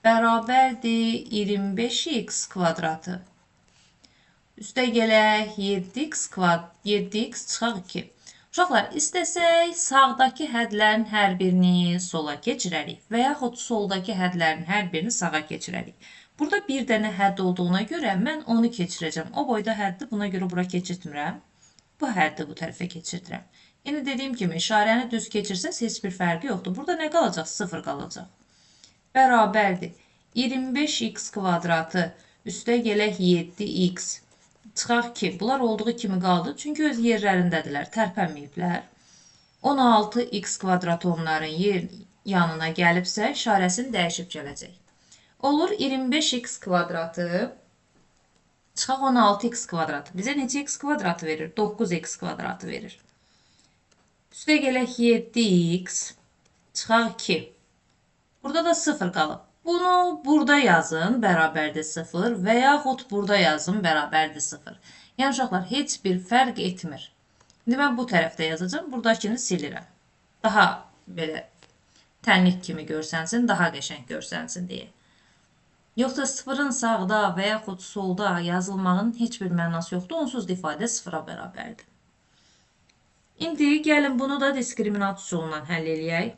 bərabərdir 25x kvadratı. Üstə gələk 7x çıxaq 2. Uşaqlar, istəsək sağdakı hədlərin hər birini sola keçirərik və yaxud soldakı hədlərin hər birini sağa keçirərik. Burada bir dənə hədd olduğuna görə mən onu keçirəcəm. O boyda həddi buna görə bura keçirtmirəm. Bu həddi bu tərəfə keçirdirəm. Yəni dediyim kimi işarəni düz keçirsəz heç bir fərqi yoxdur. Burada nə qalacaq? 0 qalacaq. Bərabərdir 25x kvadratı üstə gələk 7x. Çıxaq ki, bunlar olduğu kimi qaldı. Çünki öz yerlərindədirlər, tərpənməyiblər. 16x kvadratı onların yanına gəlibsə, işarəsini dəyişib gələcək. Olur 25x kvadratı çıxaq 16x kvadratı. Bizə neçə x kvadratı verir? 9x kvadratı verir. Üstə gələk 7x çıxaq 2. Burada da 0 qalıb. Bunu burada yazın, bərabərdir 0 və yaxud burada yazın, bərabərdir 0. Yəni, uşaqlar, heç bir fərq etmir. İndi mən bu tərəfdə yazacağım, buradakini silirəm. Daha belə tənlik kimi görsənsin, daha qəşəng görsənsin deyə. Yoxsa 0-ın sağda və yaxud solda yazılmağın heç bir mənası yoxdur, onsuz da ifadə 0-a bərabərdir. İndi gəlin bunu da diskriminant üsulundan həll eləyək.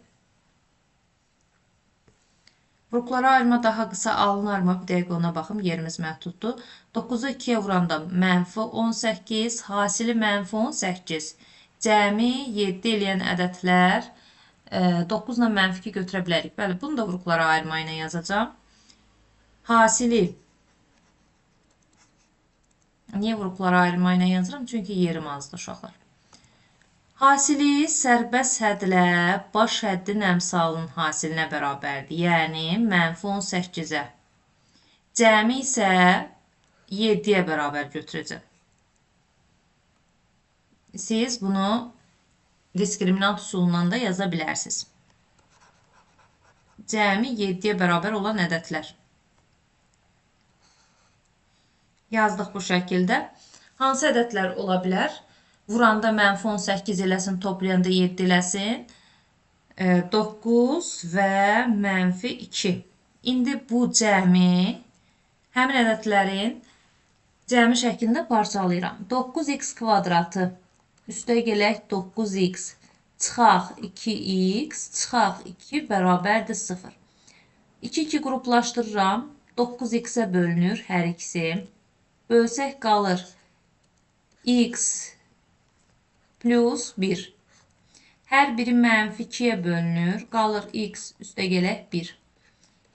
Vuruqlara ayırma daha qısa alınarmı? Bir dəqiqə ona baxım. Yerimiz məhduddur. 9-u 2-yə vuranda mənfi 18, hasili mənfi 18. Cəmi 7 eləyən ədədlər 9 ilə mənfi 2 götürə bilərik. Bəli, bunu da vuruqlara ayırma ilə yazacağım. Hasili. Niyə vuruqlara ayırma ilə yazıram? Çünki yerim azdır uşaqlar. Hasili sərbəst hədlə baş həddin əmsalının hasilinə bərabərdir. Yəni, mənfi 18-ə. Cəmi isə 7-yə bərabər götürəcəm. Siz bunu diskriminant üsulundan da yaza bilərsiniz. Cəmi 7-yə bərabər olan ədədlər. Yazdıq bu şəkildə. Hansı ədədlər ola bilər? Vuranda mənfi 18 eləsin, toplayanda 7 eləsin. 9 və mənfi 2. İndi bu cəmi həmin ədədlərin cəmi şəklində parçalayıram. 9x kvadratı üstə gələk 9x çıxaq 2x çıxaq 2 bərabərdir 0. 2 qruplaşdırıram. 9x-ə bölünür hər ikisi. Bölsək qalır x plus 1. Hər biri mənfi 2-yə bölünür. Qalır x üstə gələk 1.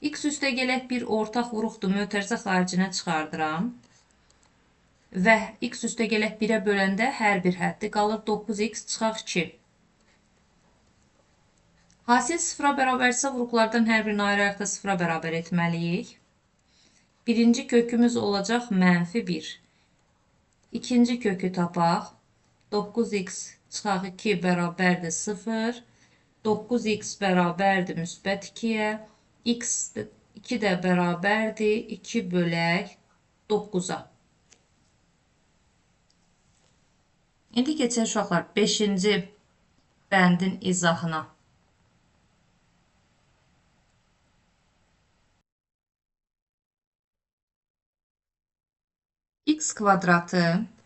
X üstə gələk 1 ortaq vuruqdur. Mötərizə xaricinə çıxardıram. Və x üstə gələk 1-ə böləndə hər bir həddi qalır 9x çıxaq 2. Hasil 0-a bərabərsə vuruqlardan hər birini ayrı-ayrıqda 0-a bərabər etməliyik. Birinci kökümüz olacaq mənfi 1. İkinci kökü tapaq. 9x çıxaq 2 bərabərdir 0. 9x bərabərdir müsbət 2-yə. X 2 də bərabərdir 2 bölək 9-a. İndi keçək uşaqlar 5-ci bəndin izahına. X kvadratı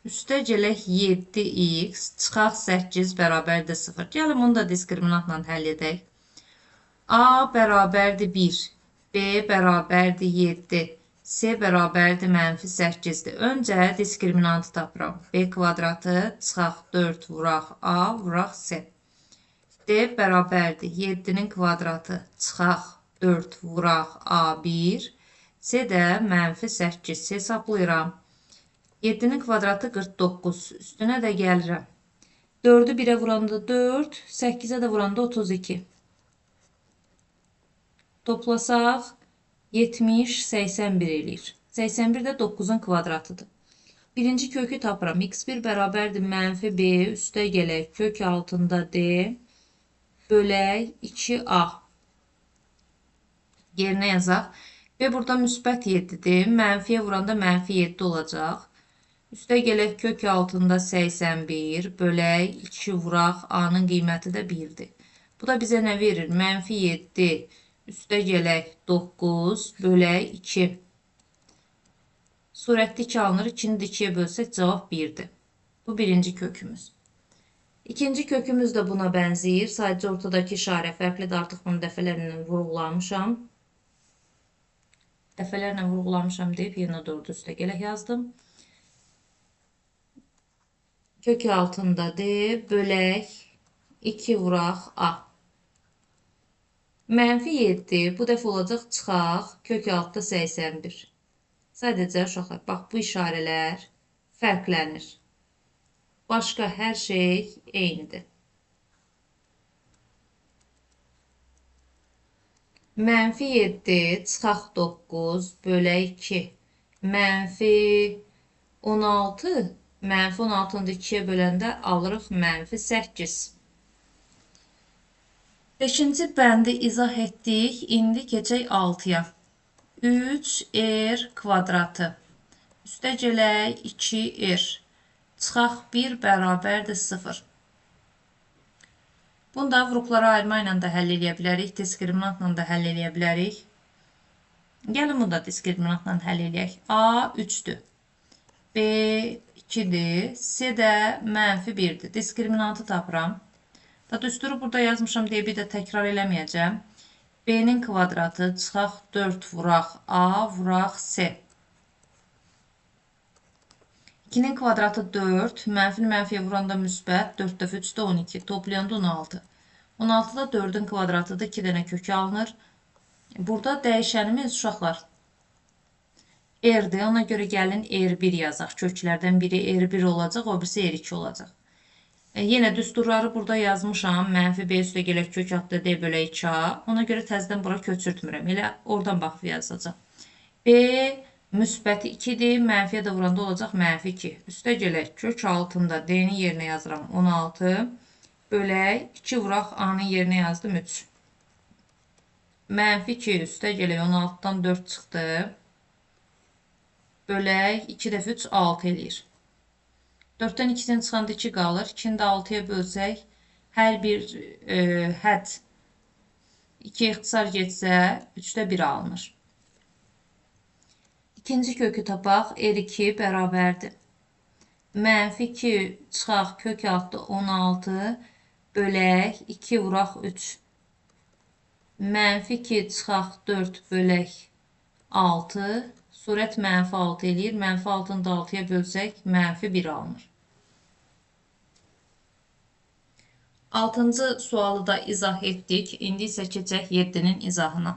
üstə gələk 7x çıxaq 8 bərabərdir 0. Gəlin bunu da diskriminantla həll edək. A bərabərdir 1, B bərabərdir 7, C bərabərdir mənfi 8-dir. Öncə diskriminantı tapıram. B kvadratı çıxaq 4 vuraq A vuraq C. D bərabərdir 7-nin kvadratı çıxaq 4 vuraq A1, C də mənfi 8 hesablayıram. 7'nin kvadratı 49. Üstünə də gəlirəm. 4'ü 1'e vuranda 4, 8'e de vuranda 32. Toplasaq 70, 81 eləyir. 81 də 9'un kvadratıdır. Birinci kökü tapıram. X1 bərabərdir mənfi B üstə gələk kök altında D bölək 2A. Yerinə yazaq. B burada müsbət 7'dir. Mənfiyə vuranda mənfi 7 olacaq. Üstə gələk kök altında 81 bölək 2 vuraq A'nın qiyməti də 1'dir. Bu da bizə nə verir? Mənfi 7 üstə gələk 9 bölək 2. Surətli 2 alınır. 2'ni 2'ye bölsək cavab 1'dir. Bu birinci kökümüz. İkinci kökümüz de buna bənzəyir. Sadəcə ortadakı işarə fərqlidir. Artıq bunu dəfələrlə vurğulamışam. Dəfələrlə vurğulamışam deyib yenə 4 üstə gələk yazdım. Kök altında D bölək 2 vuraq A. Mənfi 7 bu dəfə olacaq çıxaq kök altında 81. Sadəcə uşaqlar, bax bu işarələr fərqlənir. Başqa hər şey eynidir. Mənfi 7 çıxaq 9 bölək 2. Mənfi 16. Mənfi 16'nı 2'ye böləndə alırıq mənfi 8. 5-ci bəndi izah etdik. İndi keçək 6'ya. 3R kvadratı üstə gələk 2R çıxaq 1 bərabərdir 0. Bunu da vuruqlara ayırma ilə də həll edə bilərik. Diskriminantla da həll edə bilərik. Gəlin bunu da diskriminantla həll edək. A 3'dür. B 2'dir. C də mənfi 1'dir. Diskriminantı tapıram. Da düsturu burada yazmışam deyə bir də təkrar eləməyəcəm. B'nin kvadratı çıxaq 4 vuraq A vuraq C. 2'nin kvadratı 4. Mənfini mənfiyə vuranda müsbət. 4 dəfə 3 də 12. Toplayanda 16. 16'da 4'ün kvadratıdır. 2 dənə kök alınır. Burada dəyişənimiz uşaqlar R'dir. Ona görə gəlin R1 yazaq. Köklərdən biri R1 olacaq. O birisi R2 olacaq. Yenə düsturları burada yazmışam. Mənfi B üstə gələk kök altında D bölək 2A. Ona görə təzədən bura köçürtmürəm. Elə oradan baxıb yazacağam. B müsbəti 2'dir. Mənfiyə də vuranda olacaq mənfi 2. Üstə gələk kök altında D'nin yerinə yazıram 16. Bölək 2 vuraq A'nın yerinə yazdım 3. Mənfi 2 üstə gələk 16'dan 4 çıxdı. Bölək 2 dəfə 3 6 eləyir. 4'dən 2'dən çıxanda 2 qalır. 2'ni də 6'ya bölsək, hər bir hədd 2 ixtisar getsə, 3'də 1 alınır. İkinci kökü tapaq. R2 bərabərdir. Mənfi 2 çıxaq kök altında 16 bölək 2 vuraq 3. Mənfi 2 çıxaq 4 bölək 6. Surət mənfi 6 eləyir. Mənfi 6'nı da 6'ya bölsək, mənfi 1 alınır. 6-cı sualı da izah etdik. İndi isə keçək 7'nin izahına.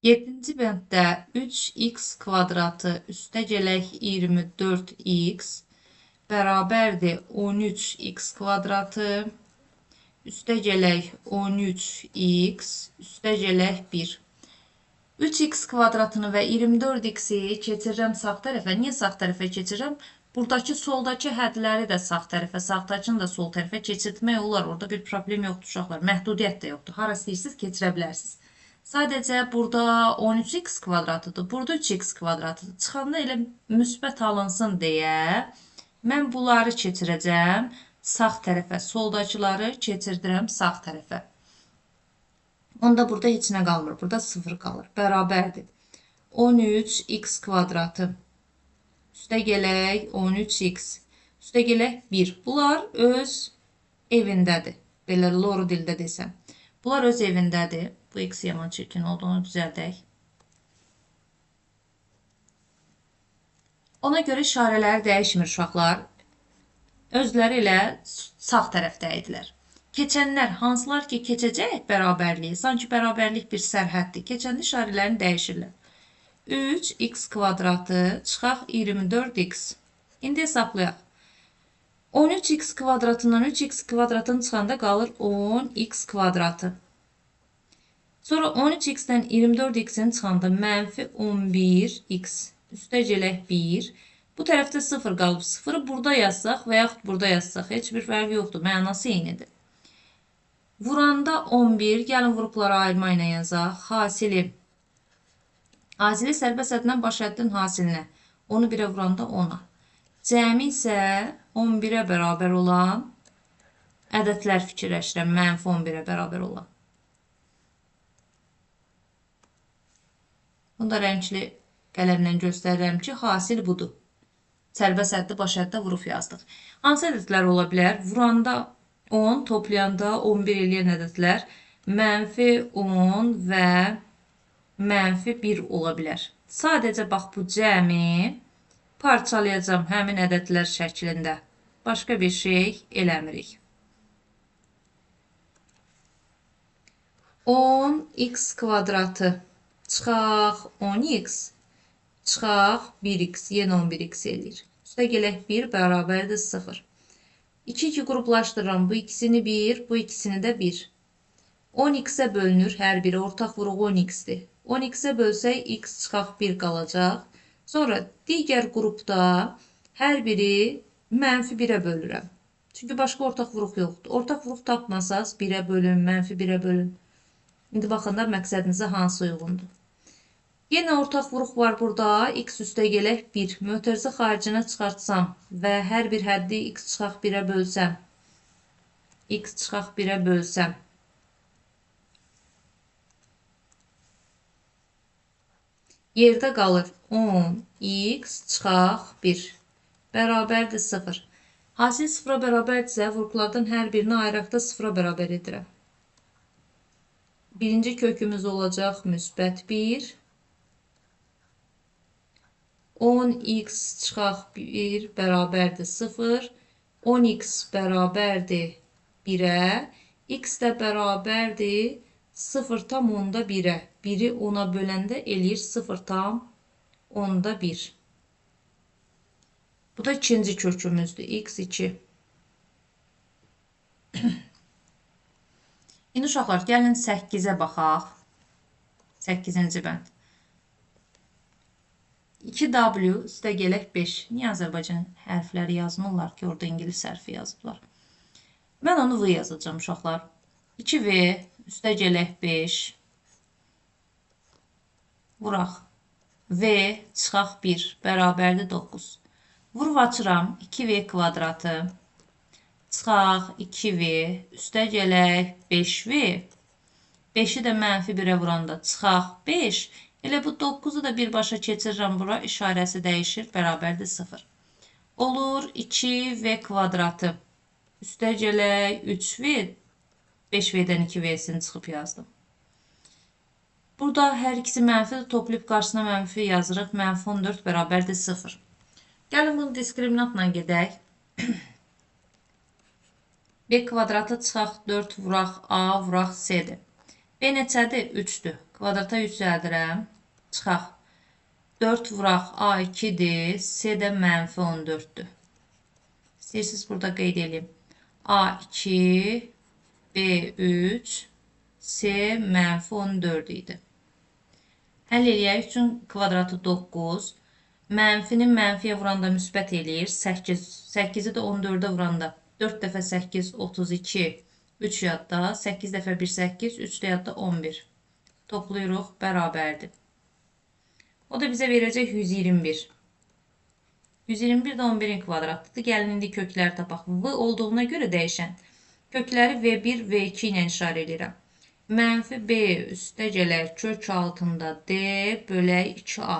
7-ci bənddə 3x kvadratı üstə gələk 24x bərabərdir 13x kvadratı üstə gələk 13x üstə gələk 1. 3x kvadratını və 24x'i keçirirəm sağ tərəfə. Niyə sağ tərəfə keçirirəm? Buradakı soldakı hədləri də sağ tərəfə, sağdakını da sol tərəfə keçirtmək olar. Orada bir problem yoxdur uşaqlar. Məhdudiyyət də yoxdur. Hara istəyirsiniz keçirə bilərsiniz. Sadəcə burada 13x kvadratıdır. Burada 3x kvadratıdır. Çıxanda elə müsbət alınsın deyə mən bunları keçirəcəm sağ tərəfə. Soldakıları keçirdirəm sağ tərəfə. Onda burada heç nə qalmır. Burada 0 qalır. Bərabərdir. 13x kvadratı üstə gələk 13x üstə gələk 1. Bunlar öz evindədir. Belə loru dildə desəm. Bunlar öz evindədir. Bu x yaman çirkin olduğunu düzəldək. Ona görə işarələri dəyişmir uşaqlar. Özləri ilə sağ tərəfdə idilər. Keçənlər hansılar ki, keçəcək bərabərliyi, sanki bərabərlik bir sərhəddir. Keçəndə işarələrini dəyişirlər. 3x kvadratı çıxaq 24x. İndi hesablayaq. 13x kvadratından 3x kvadratın çıxanda qalır 10x kvadratı. Sonra 13x-dən 24x-in çıxanda mənfi 11x üstə gələk 1. Bu tərəfdə 0 qalıb. 0-ı burada yazsaq və yaxud burada yazsaq heç bir fərqi yoxdur. Mənası eynidir. Vuranda 11. Gəlin vurubları ayırma ilə yazaq. Hasili sərbəst əddən baş əddin hasilinə. Onu 1-ə vuranda 10-a. Cəmi isə 11-ə bərabər olan ədədlər fikirləşirəm. Mənfi 11-ə bərabər olan. Bunu da rəngli qələmlə göstərirəm ki, hasil budur. Sərbəst əddi baş əddə vurub yazdıq. Hansı ədədlər ola bilər? Vuranda 10, toplayanda 11 eləyən ədədlər mənfi 10 və mənfi 1 ola bilər. Sadəcə bax bu cəmi parçalayacağım həmin ədədlər şəklində. Başqa bir şey eləmirik. 10x kvadratı çıxaq 10x, çıxaq 1x, yenə 11x eləyir. Üstə gələk 1 bərabərdir 0. 2 qruplaşdırıram. Bu ikisini 1, bu ikisini də 1. 10x-ə bölünür. Hər biri ortaq vuruq 10x-dir. 10x-ə bölsək x çıxaq 1 qalacaq. Sonra digər qrupda hər biri mənfi 1-ə bölürəm. Çünki başqa ortaq vuruq yoxdur. Ortaq vuruq tapmasaz 1-ə bölün, mənfi 1-ə bölün. İndi baxın da məqsədinizə hansı uyğundur. Yenə ortaq vuruq var burada. X üstə gələk 1. Mötərizə xaricinə çıxartsam və hər bir həddi x çıxaq 1-ə bölsəm. X çıxaq 1-ə bölsəm. Yerdə qalır 10x çıxaq 1. Bərabərdir 0. Hasil 0-a bərabərdirsə, vuruqlardan hər birini ayıraqda 0-a bərabər edirəm. Birinci kökümüz olacaq müsbət 1. 10x çıxaq 1 bərabərdir 0. 10x bərabərdir 1-ə. X də bərabərdir 0 tam onda 1-ə. 1-i 10-a böləndə eləyir 0 tam onda 1. Bu da ikinci kökümüzdür. x2. İndi uşaqlar, gəlin 8-ə baxaq. 8-ci bənd. 2W üstə gələk 5. Niyə Azərbaycan hərfləri yazmırlar ki, orada ingilis hərfi yazıblar? Mən onu V yazacağım uşaqlar. 2V üstə gələk 5. Vuraq. V çıxaq 1 bərabərdir 9. Vurub açıram 2V kvadratı. Çıxaq 2V üstə gələk 5V. 5-i də mənfi 1-ə vuranda çıxaq 5. Elə bu 9-u da birbaşa keçirirəm bura. İşarəsi dəyişir. Bərabərdir 0. Olur 2V kvadratı. Üstə gələk 3V. 5V'dən 2V'sini çıxıb yazdım. Burada hər ikisi mənfidir. Toplayıb qarşısına mənfi yazırıq. Mənfi 14 bərabərdir 0. Gəlin bunu diskriminantla gedək. B kvadratı çıxaq 4 vuraq A vuraq C'dir. B neçədir? 3-dür. Kvadrata yüksəldirəm. Çıxaq. 4 vuraq A 2-dir. C də mənfi 14-dür. İstəyirsiniz burada qeyd edeyim. A 2, B 3, C mənfi 14 idi. Həll eləyək üçün kvadratı 9. Mənfini mənfiyə vuranda müsbət eləyir. 8. 8-i də 14-ə vuranda 4 dəfə 8, 32. 3 yadda. 8 dəfə 1, 8. 3 də yadda 11. Toplayırıq. Bərabərdir. O da bizə verəcək 121. 121 də 11-in kvadratıdır. Gəlin indi kökləri tapaq. V olduğuna görə dəyişən. Kökləri V1, V2 ilə işarə edirəm. Mənfi B üstə gələk kök altında D bölək 2A.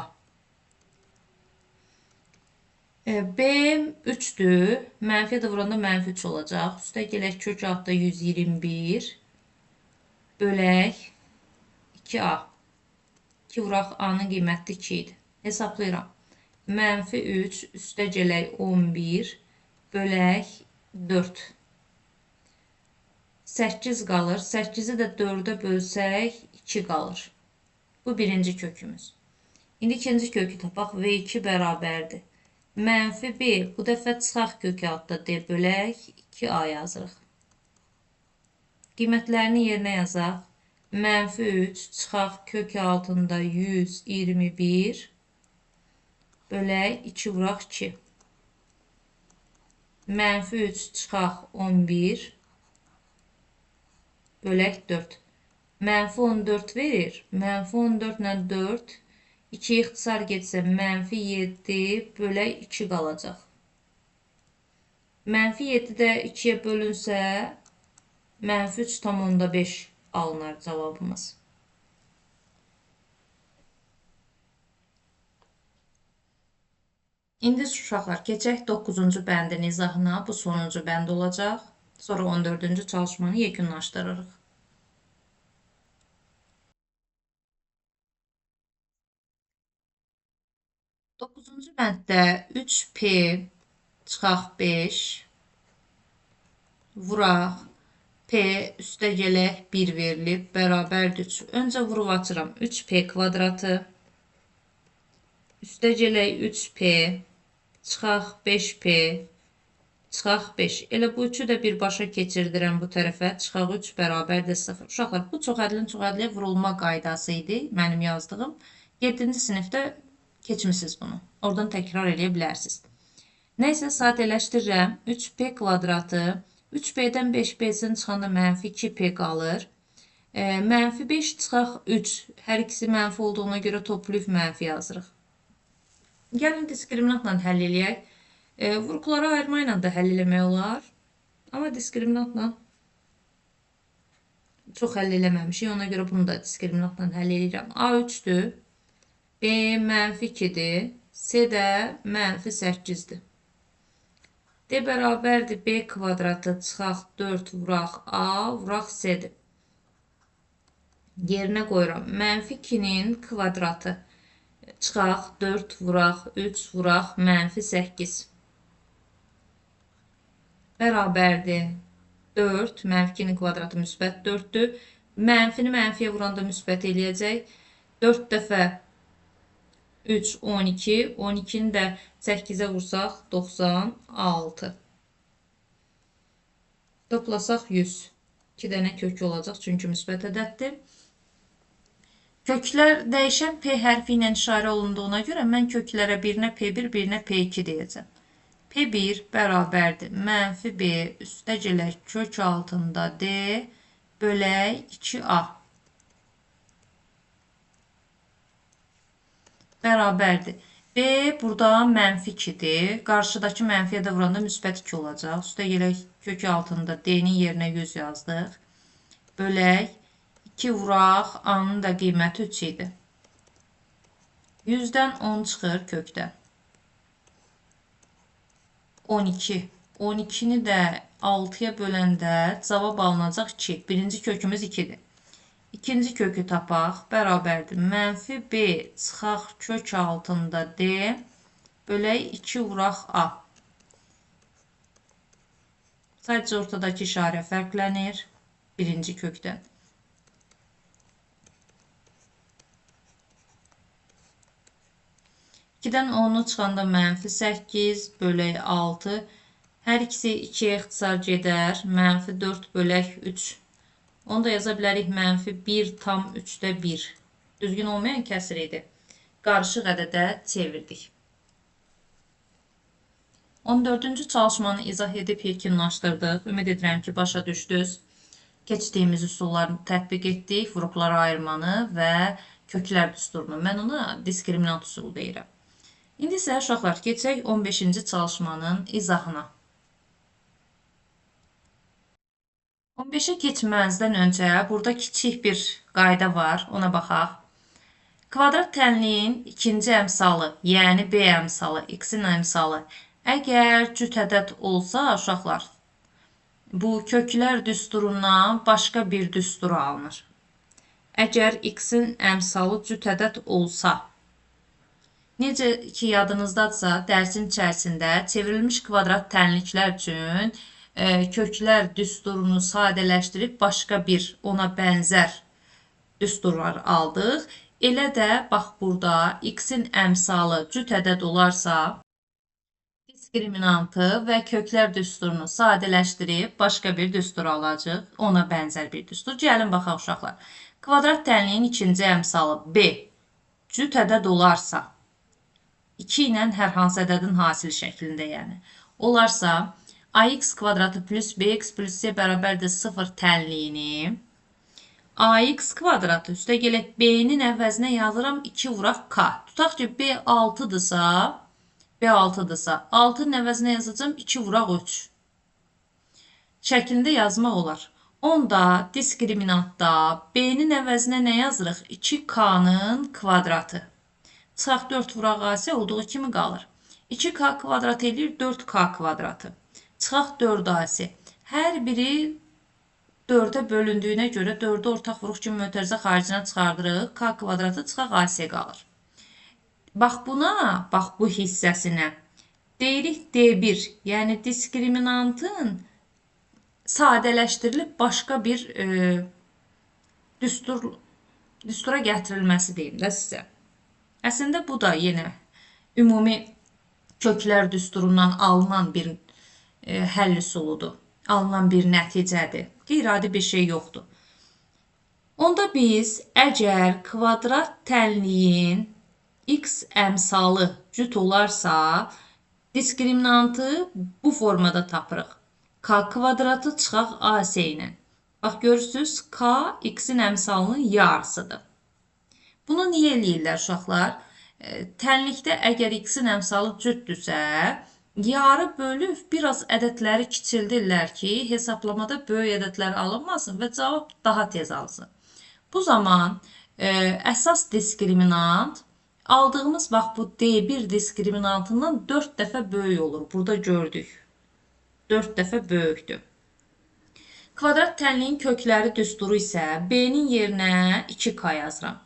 B 3-dür. Mənfiyə də vuranda mənfi 3 olacaq. Üstə gələk kök altında 121 bölək 2A. 2 vuraq A-nın qiyməti 2 idi. Hesablayıram. Mənfi 3 üstə gələk 11 bölək 4. 8 qalır. 8-i də 4-ə bölsək 2 qalır. Bu birinci kökümüz. İndi ikinci kökü tapaq. V2 bərabərdir. Mənfi 1. Bu dəfə çıxaq kökü altda D bölək 2A yazırıq. Qiymətlərini yerinə yazaq. Mənfi 3 çıxaq kökü altında 121 bölək 2 vuraq 2. Mənfi 3 çıxaq 11 bölək 4. Mənfi 14 verir. Mənfi 14 ilə 4 2 ixtisar getsə mənfi 7 bölək 2 qalacaq. Mənfi 7 də 2-yə bölünsə mənfi 3,5 alınar cavabımız. İndi uşaqlar keçək 9-cu bəndin izahına. Bu sonuncu bənd olacaq. Sonra 14-cü çalışmanı yekunlaşdırırıq. 9-cu bənddə 3P çıxaq 5 vuraq P üstə gələk 1 verilib bərabərdir 3. Öncə vurub açıram 3P kvadratı üstə gələk 3P çıxaq 5P çıxaq 5. Elə bu 3-ü də birbaşa keçirdirəm bu tərəfə. Çıxaq 3 bərabərdir 0. Uşaqlar, bu çox ədlin vurulma qaydası idi mənim yazdığım. 7-ci sinifdə keçmisiniz bunu. Oradan təkrar edə bilərsiniz. Nəysə, sadələşdirirəm. 3P kvadratı 3P'dən 5P'sin çıxanda mənfi 2P qalır. Mənfi 5 çıxaq 3. Hər ikisi mənfi olduğuna görə toplayıb mənfi yazırıq. Gəlin diskriminantla həll eləyək. Vurğuları ayırma ilə də həll eləmək olar. Amma diskriminantla çox həll eləməmişik. Ona görə bunu da diskriminantla həll eləyirəm. A3-dür. B mənfi 2-dir. C də mənfi 8-dir. D bərabərdir. B kvadratı çıxaq 4 vuraq A vuraq C-dir. Yerinə qoyuram. Mənfi 2-nin kvadratı çıxaq 4 vuraq 3 vuraq mənfi 8. Bərabərdir 4, mənfi 2-nin kvadratı müsbət 4-dür. Mənfini mənfiyə vuranda müsbət eləyəcək. 4 dəfə 3, 12. 12-ni də 8-ə vursaq 96. Toplasaq 100. 2 dənə kök olacaq, çünki müsbət ədəddir. Köklər dəyişən P hərfi ilə işarə olunduğuna görə mən köklərə birinə P1, birinə P2 deyəcəm. P1 bərabərdir. Mənfi B üstə gələk kök altında D bölək 2A. Bərabərdir. B burada mənfi 2-dir. Qarşıdakı mənfiyə də vuranda müsbət 2 olacaq. Üstə gələk kök altında D-nin yerinə 100 yazdıq. Bölək 2 vuraq. A-nın da qiyməti 3 idi. 100-dən 10 çıxır kökdən. 12. 12-ni də 6-ya böləndə cavab alınacaq 2. Birinci kökümüz 2-dir. İkinci kökü tapaq. Bərabərdir. Mənfi B çıxaq kök altında D bölək 2 vuraq A. Sadəcə ortadakı işarə fərqlənir birinci kökdən. İkidən 10'u çıxanda mənfi 8 bölək 6. Hər ikisi 2-yə ixtisar gedər. Mənfi 4 bölək 3. Onu da yaza bilərik mənfi 1 tam 3-də 1. Düzgün olmayan kəsir idi. Qarışıq ədədə çevirdik. 14-cü çalışmanı izah edib yekunlaşdırdıq. Ümid edirəm ki, başa düşdünüz. Keçdiyimiz üsullarını tətbiq etdik. Vurğuları ayırmanı və köklər düsturunu. Mən ona diskriminant üsulu deyirəm. İndi isə uşaqlar keçək 15-ci çalışmanın izahına. 15-ə keçməzdən öncə burada kiçik bir qayda var, ona baxaq. Kvadrat tənliyin ikinci əmsalı, yəni B əmsalı, x-in əmsalı əgər cüt ədəd olsa uşaqlar, bu köklər düsturundan başqa bir düstur alınır. Əgər x-in əmsalı cüt ədəd olsa, necə ki yadınızdadsa, dərsin içərisində çevrilmiş kvadrat tənliklər üçün köklər düsturunu sadələşdirib başqa bir ona bənzər düsturlar aldıq. Elə də bax burada x-in əmsalı cüt ədəd olarsa, diskriminantı və köklər düsturunu sadələşdirib başqa bir düstur alacaq. Ona bənzər bir düstur. Gəlin baxaq uşaqlar. Kvadrat tənliyin ikinci əmsalı b cüt ədəd olarsa, 2 ilə hər hansı ədədin hasili şəklində yəni. Olarsa, ax kvadratı plus bx plus c bərabərdir 0 tənliyini ax kvadratı üstə gələk b-nin əvəzinə yazıram 2 vuraq k. Tutaq ki, b 6-dırsa, 6-ın əvəzinə yazacağım 2 vuraq 3. Şəklində yazmaq olar. Onda diskriminantda b-nin əvəzinə nə yazırıq? 2k-nın kvadratı. Çıxaq 4 vuraq ac olduğu kimi qalır. 2k kvadrat edir 4k kvadratı. Çıxaq 4 ac. Hər biri 4-ə bölündüyünə görə 4-ü ortaq vuruq kimi mötərizə xaricinə çıxardırıq. K kvadratı çıxaq ac qalır. Bax buna, bax bu hissəsinə deyirik D1, yəni diskriminantın sadələşdirilib başqa bir düstura gətirilməsi deyim də sizə. Əslində bu da yenə ümumi köklər düsturundan alınan bir həll üsuludur. Alınan bir nəticədir. Qeyri-adi bir şey yoxdur. Onda biz əgər kvadrat tənliyin x əmsalı cüt olarsa, diskriminantı bu formada tapırıq. K kvadratı çıxaq ac ilə. Bax görürsünüz, k x-in əmsalının yarısıdır. Bunu niyə eləyirlər uşaqlar? Tənlikdə əgər x-in əmsalı cütdürsə, yarı bölüb biraz ədədləri kiçildirlər ki, hesablamada böyük ədədlər alınmasın və cavab daha tez alsın. Bu zaman əsas diskriminant aldığımız bax bu D1 diskriminantından 4 dəfə böyük olur. Burada gördük. 4 dəfə böyükdür. Kvadrat tənliyin kökləri düsturu isə B-nin yerinə 2K yazıram.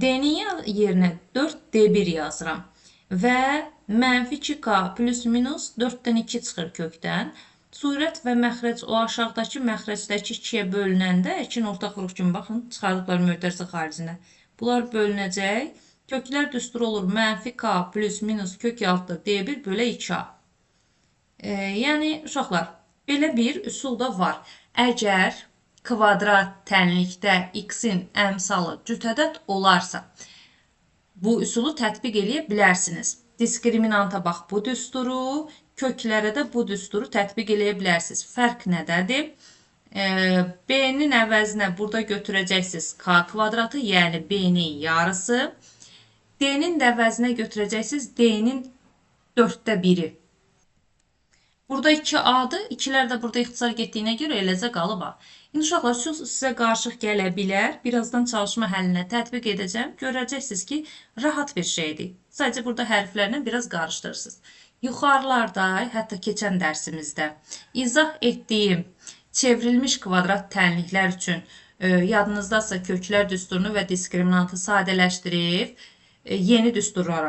D-nin yerinə 4D1 yazıram. Və mənfi 2K plus minus 4-dən 2 çıxır kökdən. Surət və məxrəc o aşağıdakı məxrəcdəki 2-yə bölünəndə 2-nin ortaq vuruq kimi baxın, çıxardıqlar mötərizə xaricinə. Bunlar bölünəcək. Köklər düsturu olur mənfi K plus minus kök altı D1 bölə 2A. Yəni uşaqlar, belə bir üsul da var. Əgər kvadrat tənlikdə x-in əmsalı cüt ədəd olarsa, bu üsulu tətbiq eləyə bilərsiniz. Diskriminanta bax bu düsturu, köklərə də bu düsturu tətbiq eləyə bilərsiniz. Fərq nədədir? B-nin əvəzinə burada götürəcəksiniz k kvadratı, yəni B-nin yarısı. D-nin də əvəzinə götürəcəksiniz D-nin 4də 1-i. Burada 2A-dır. 2-lər də burada ixtisar getdiyinə görə eləcə qalıb A. İndi uşaqlar, sizə qarışıq gələ bilər. Birazdan çalışma həllinə tətbiq edəcəm. Görəcəksiniz ki, rahat bir şeydir. Sadəcə burada hərflərlə biraz qarışdırırsınız. Yuxarılarda, hətta keçən dərsimizdə izah etdiyim çevrilmiş kvadrat tənliklər üçün yadınızdasa köklər düsturunu və diskriminantı sadələşdirib yeni düsturlar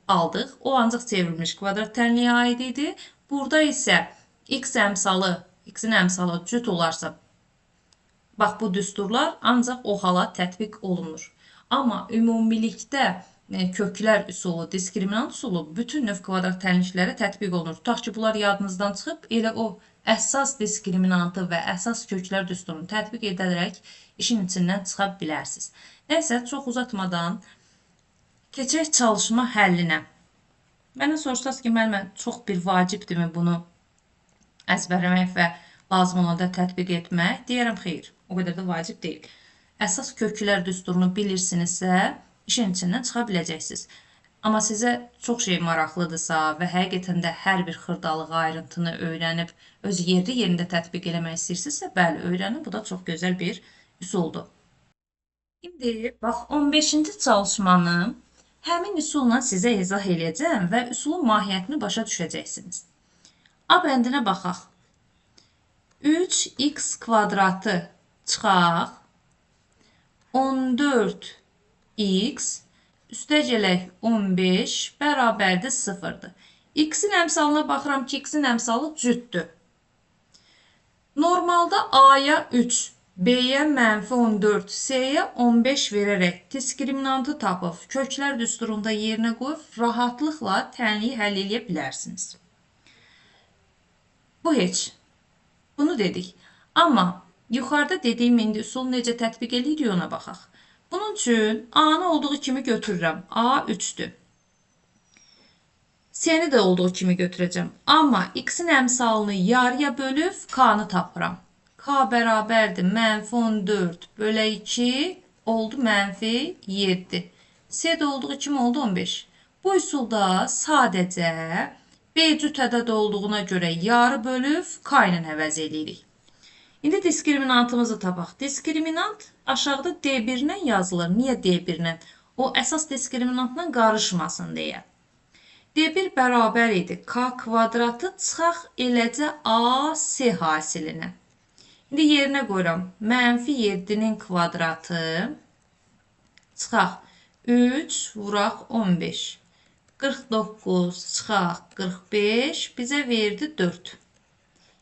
aldıq. O ancaq çevrilmiş kvadrat tənliyə aid idi. Burada isə x-in əmsalı cüt olarsa, bax bu düsturlar ancaq o hala tətbiq olunur. Amma ümumilikdə köklər üsulu, diskriminant üsulu bütün növ kvadrat tənliklərə tətbiq olunur. Tutaq ki, bunlar yadınızdan çıxıb, elə o əsas diskriminantı və əsas köklər düsturunu tətbiq edərək işin içindən çıxa bilərsiniz. Nəysə, çox uzatmadan keçək çalışma həllinə. Mənə soruşsaz ki, müəllimə, çox bir vacibdirmi bunu əzbərləmək və lazım olanda tətbiq etmək? Deyərəm, xeyr, o qədər də vacib deyil. Əsas köklər düsturunu bilirsinizsə, işin içindən çıxa biləcəksiniz. Amma sizə çox şey maraqlıdırsa və həqiqətən də hər bir xırdalıq ayrıntını öyrənib öz yerində tətbiq eləmək istəyirsinizsə, bəli, öyrənin. Bu da çox gözəl bir üsuldur. İndi, bax, 15-ci çalışmanı həmin üsulla sizə izah eləyəcəm və üsulun mahiyyətini başa düşəcəksiniz. A bəndinə baxaq. 3x kvadratı çıxaq 14x üstə gələk 15 bərabərdir 0-dır. X-in əmsalına baxıram ki, x-in əmsalı cütdür. Normalda A'ya 3, B'yə -14, C'yə 15 verərək diskriminantı tapıb köklər düsturunda yerinə qoyub rahatlıqla tənliyi həll edə bilərsiniz. Bu heç. Bunu dedik. Amma yuxarıda dediyim indi üsul necə tətbiq edirik ona baxaq. Bunun üçün A'nı olduğu kimi götürürəm. A 3'dür. C'ni də olduğu kimi götürəcəm. Amma X'in əmsalını yarıya bölüb K'nı tapıram. K bərabərdir -14 bölək 2 oldu -7. C də olduğu kimi oldu 15. Bu üsulda sadəcə B cüt ədəd olduğuna görə yarı bölüb K ilə əvəz edirik. İndi diskriminantımızı tapaq. Diskriminant aşağıda D1 ilə yazılır. Niyə D1 ilə? O əsas diskriminantla qarışmasın deyə. D1 bərabər idi. K kvadratı çıxaq eləcə AC hasilinə. İndi yerinə qoyuram. -7'nin kvadratı çıxaq 3 vuraq 15. 49 çıxaq 45 bizə verdi 4.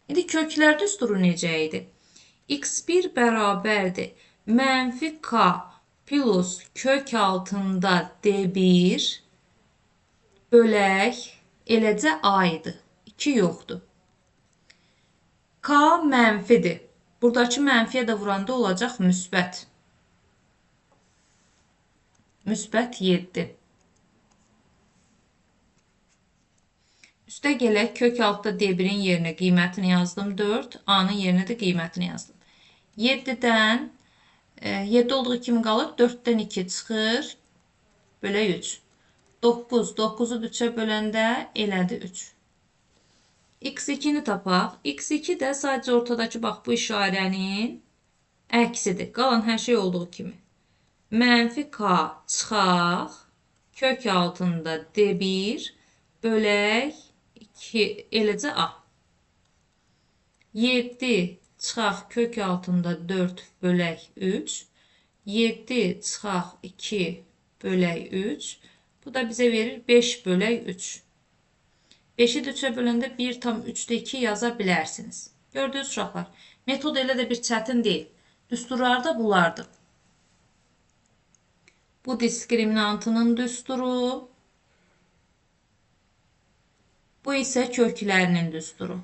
İndi köklər düsturu necə idi? X1 bərabərdir. -K plus kök altında D1 bölək eləcə A idi. 2 yoxdur. K mənfidir. Buradakı mənfiyə də vuranda olacaq müsbət. Müsbət 7. Üstə gələk kök altda D1'in yerinə qiymətini yazdım 4. A'nın yerinə də qiymətini yazdım. 7'dən 7 olduğu kimi qalır. 4'dən 2 çıxır. Bölək 3. 9. 9'u 3'ə böləndə elədi 3. X2'ni tapaq. X2 də sadəcə ortadakı bax bu işarənin əksidir. Qalan hər şey olduğu kimi. -K çıxaq. Kök altında D1 bölək 2 eləcə A. 7 çıxaq kök altında 4 bölək 3. 7 çıxaq 2 bölək 3. Bu da bizə verir 5 bölək 3. 5'i də 3'ə böləndə 1/3'də 2 yaza bilərsiniz. Gördünüz uşaqlar. Metod elə də bir çətin deyil. Düsturlar da bunlardır. Bu diskriminantının düsturu. Bu isə köklərinin düsturu.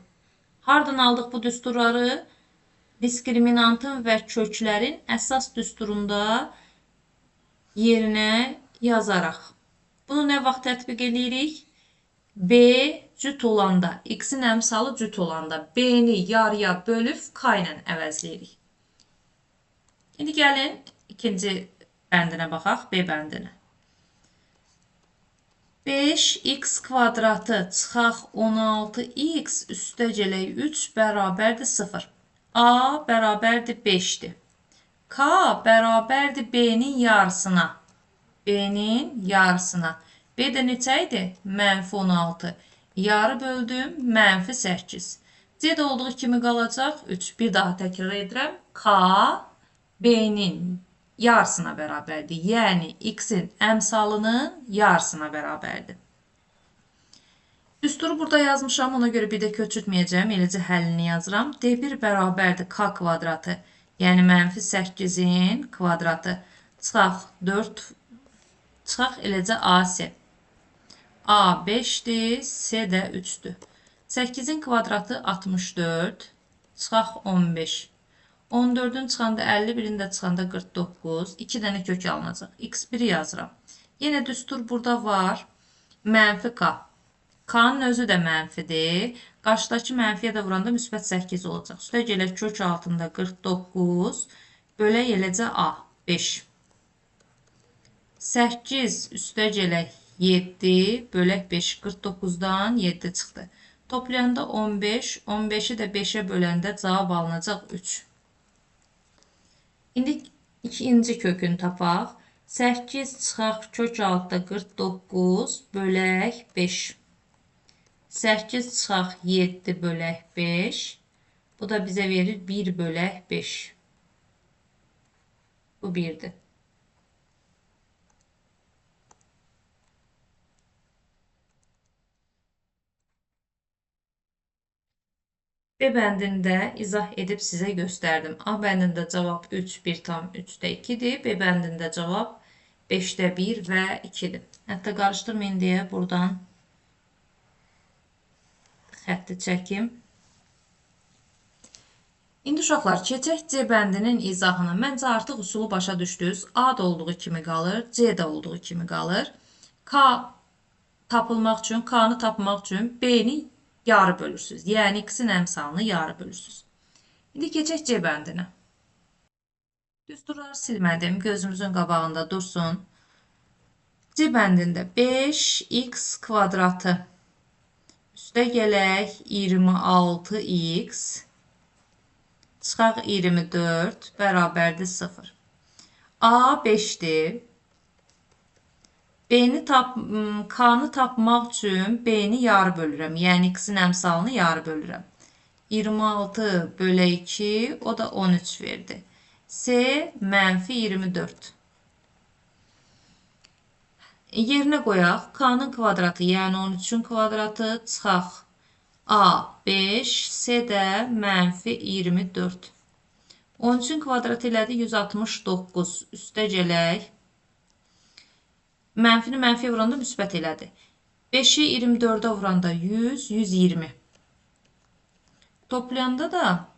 Hardan aldıq bu düsturları? Diskriminantın və köklərin əsas düsturunda yerinə yazaraq. Bunu nə vaxt tətbiq edirik? B cüt olanda, X'in əmsalı cüt olanda B'ni yarıya bölüb K ilə əvəzləyirik. İndi gəlin ikinci bəndinə baxaq, B bəndinə. 5x kvadratı çıxaq 16x üstə gələk 3 bərabərdir 0. A bərabərdir 5'dir. K bərabərdir B'nin yarısına. B'nin yarısına. B də neçə idi? -16. Yarı böldüm, -8. C də olduğu kimi qalacaq 3. Bir daha təkrar edirəm. K B'nin yarısına bərabərdir. Yəni X'in əmsalının yarısına bərabərdir. Düsturu burada yazmışam. Ona görə bir də köçürtməyəcəm. Eləcə həllini yazıram. D1 bərabərdir K kvadratı. Yəni -8'in kvadratı. Çıxaq 4. Çıxaq eləcə AC. A 5'dir, C də 3'dür. 8'in kvadratı 64, çıxaq 15. 14'ün çıxanda 50, birində çıxanda 49. 2 dənə kök alınacaq. X1'i yazıram. Yenə düstur burada var. -K. K'nın özü də mənfidir. Qarşıdakı mənfiyə də vuranda müsbət 8 olacaq. Üstə gələk kök altında 49. Bölək eləcə A 5. 8 üstə gələk 7 bölək 5 49'dan 7 çıxdı. Toplayanda 15, 15'i də 5'ə böləndə cavab alınacaq 3. İndi ikinci kökünü tapaq. 8 çıxaq kök altda 49 bölək 5. 8 çıxaq 7 bölək 5. Bu da bizə verir 1 bölək 5. Bu 1'dir. B bəndində izah edib sizə göstərdim. A bəndində cavab 3, 1 tam 3-də 2-dir. B bəndində cavab 5-də 1 və 2-dir. Hətta qarışdırmayın deyə buradan xətti çəkim. İndi uşaqlar, keçək C bəndinin izahına. Məncə artıq usulu başa düşdünüz. A da olduğu kimi qalır, C də olduğu kimi qalır. K tapılmaq üçün, K-nı tapmaq üçün B-ni yarı bölürsünüz. Yəni x-in əmsalını yarı bölürsünüz. İndi keçək C bəndinə. Düsturları silmədim, gözümüzün qabağında dursun. C bəndində 5x kvadratı üstə gələk 26x çıxaq 24 bərabərdir 0. A 5-dir. K-nı tapmaq üçün B-ni yarı bölürəm. Yəni x-in əmsalını yarı bölürəm. 26 bölü 2, o da 13 verdi. C mənfi 24. Yerinə qoyaq. K-nın kvadratı, yəni 13-ün kvadratı çıxaq. A 5, C də mənfi 24. 13-ün kvadratı elədi 169. Üstə gələk. Mənfini mənfiyə vuranda müsbət elədi. 5-i 24-ə vuranda 100, 120. Toplayanda da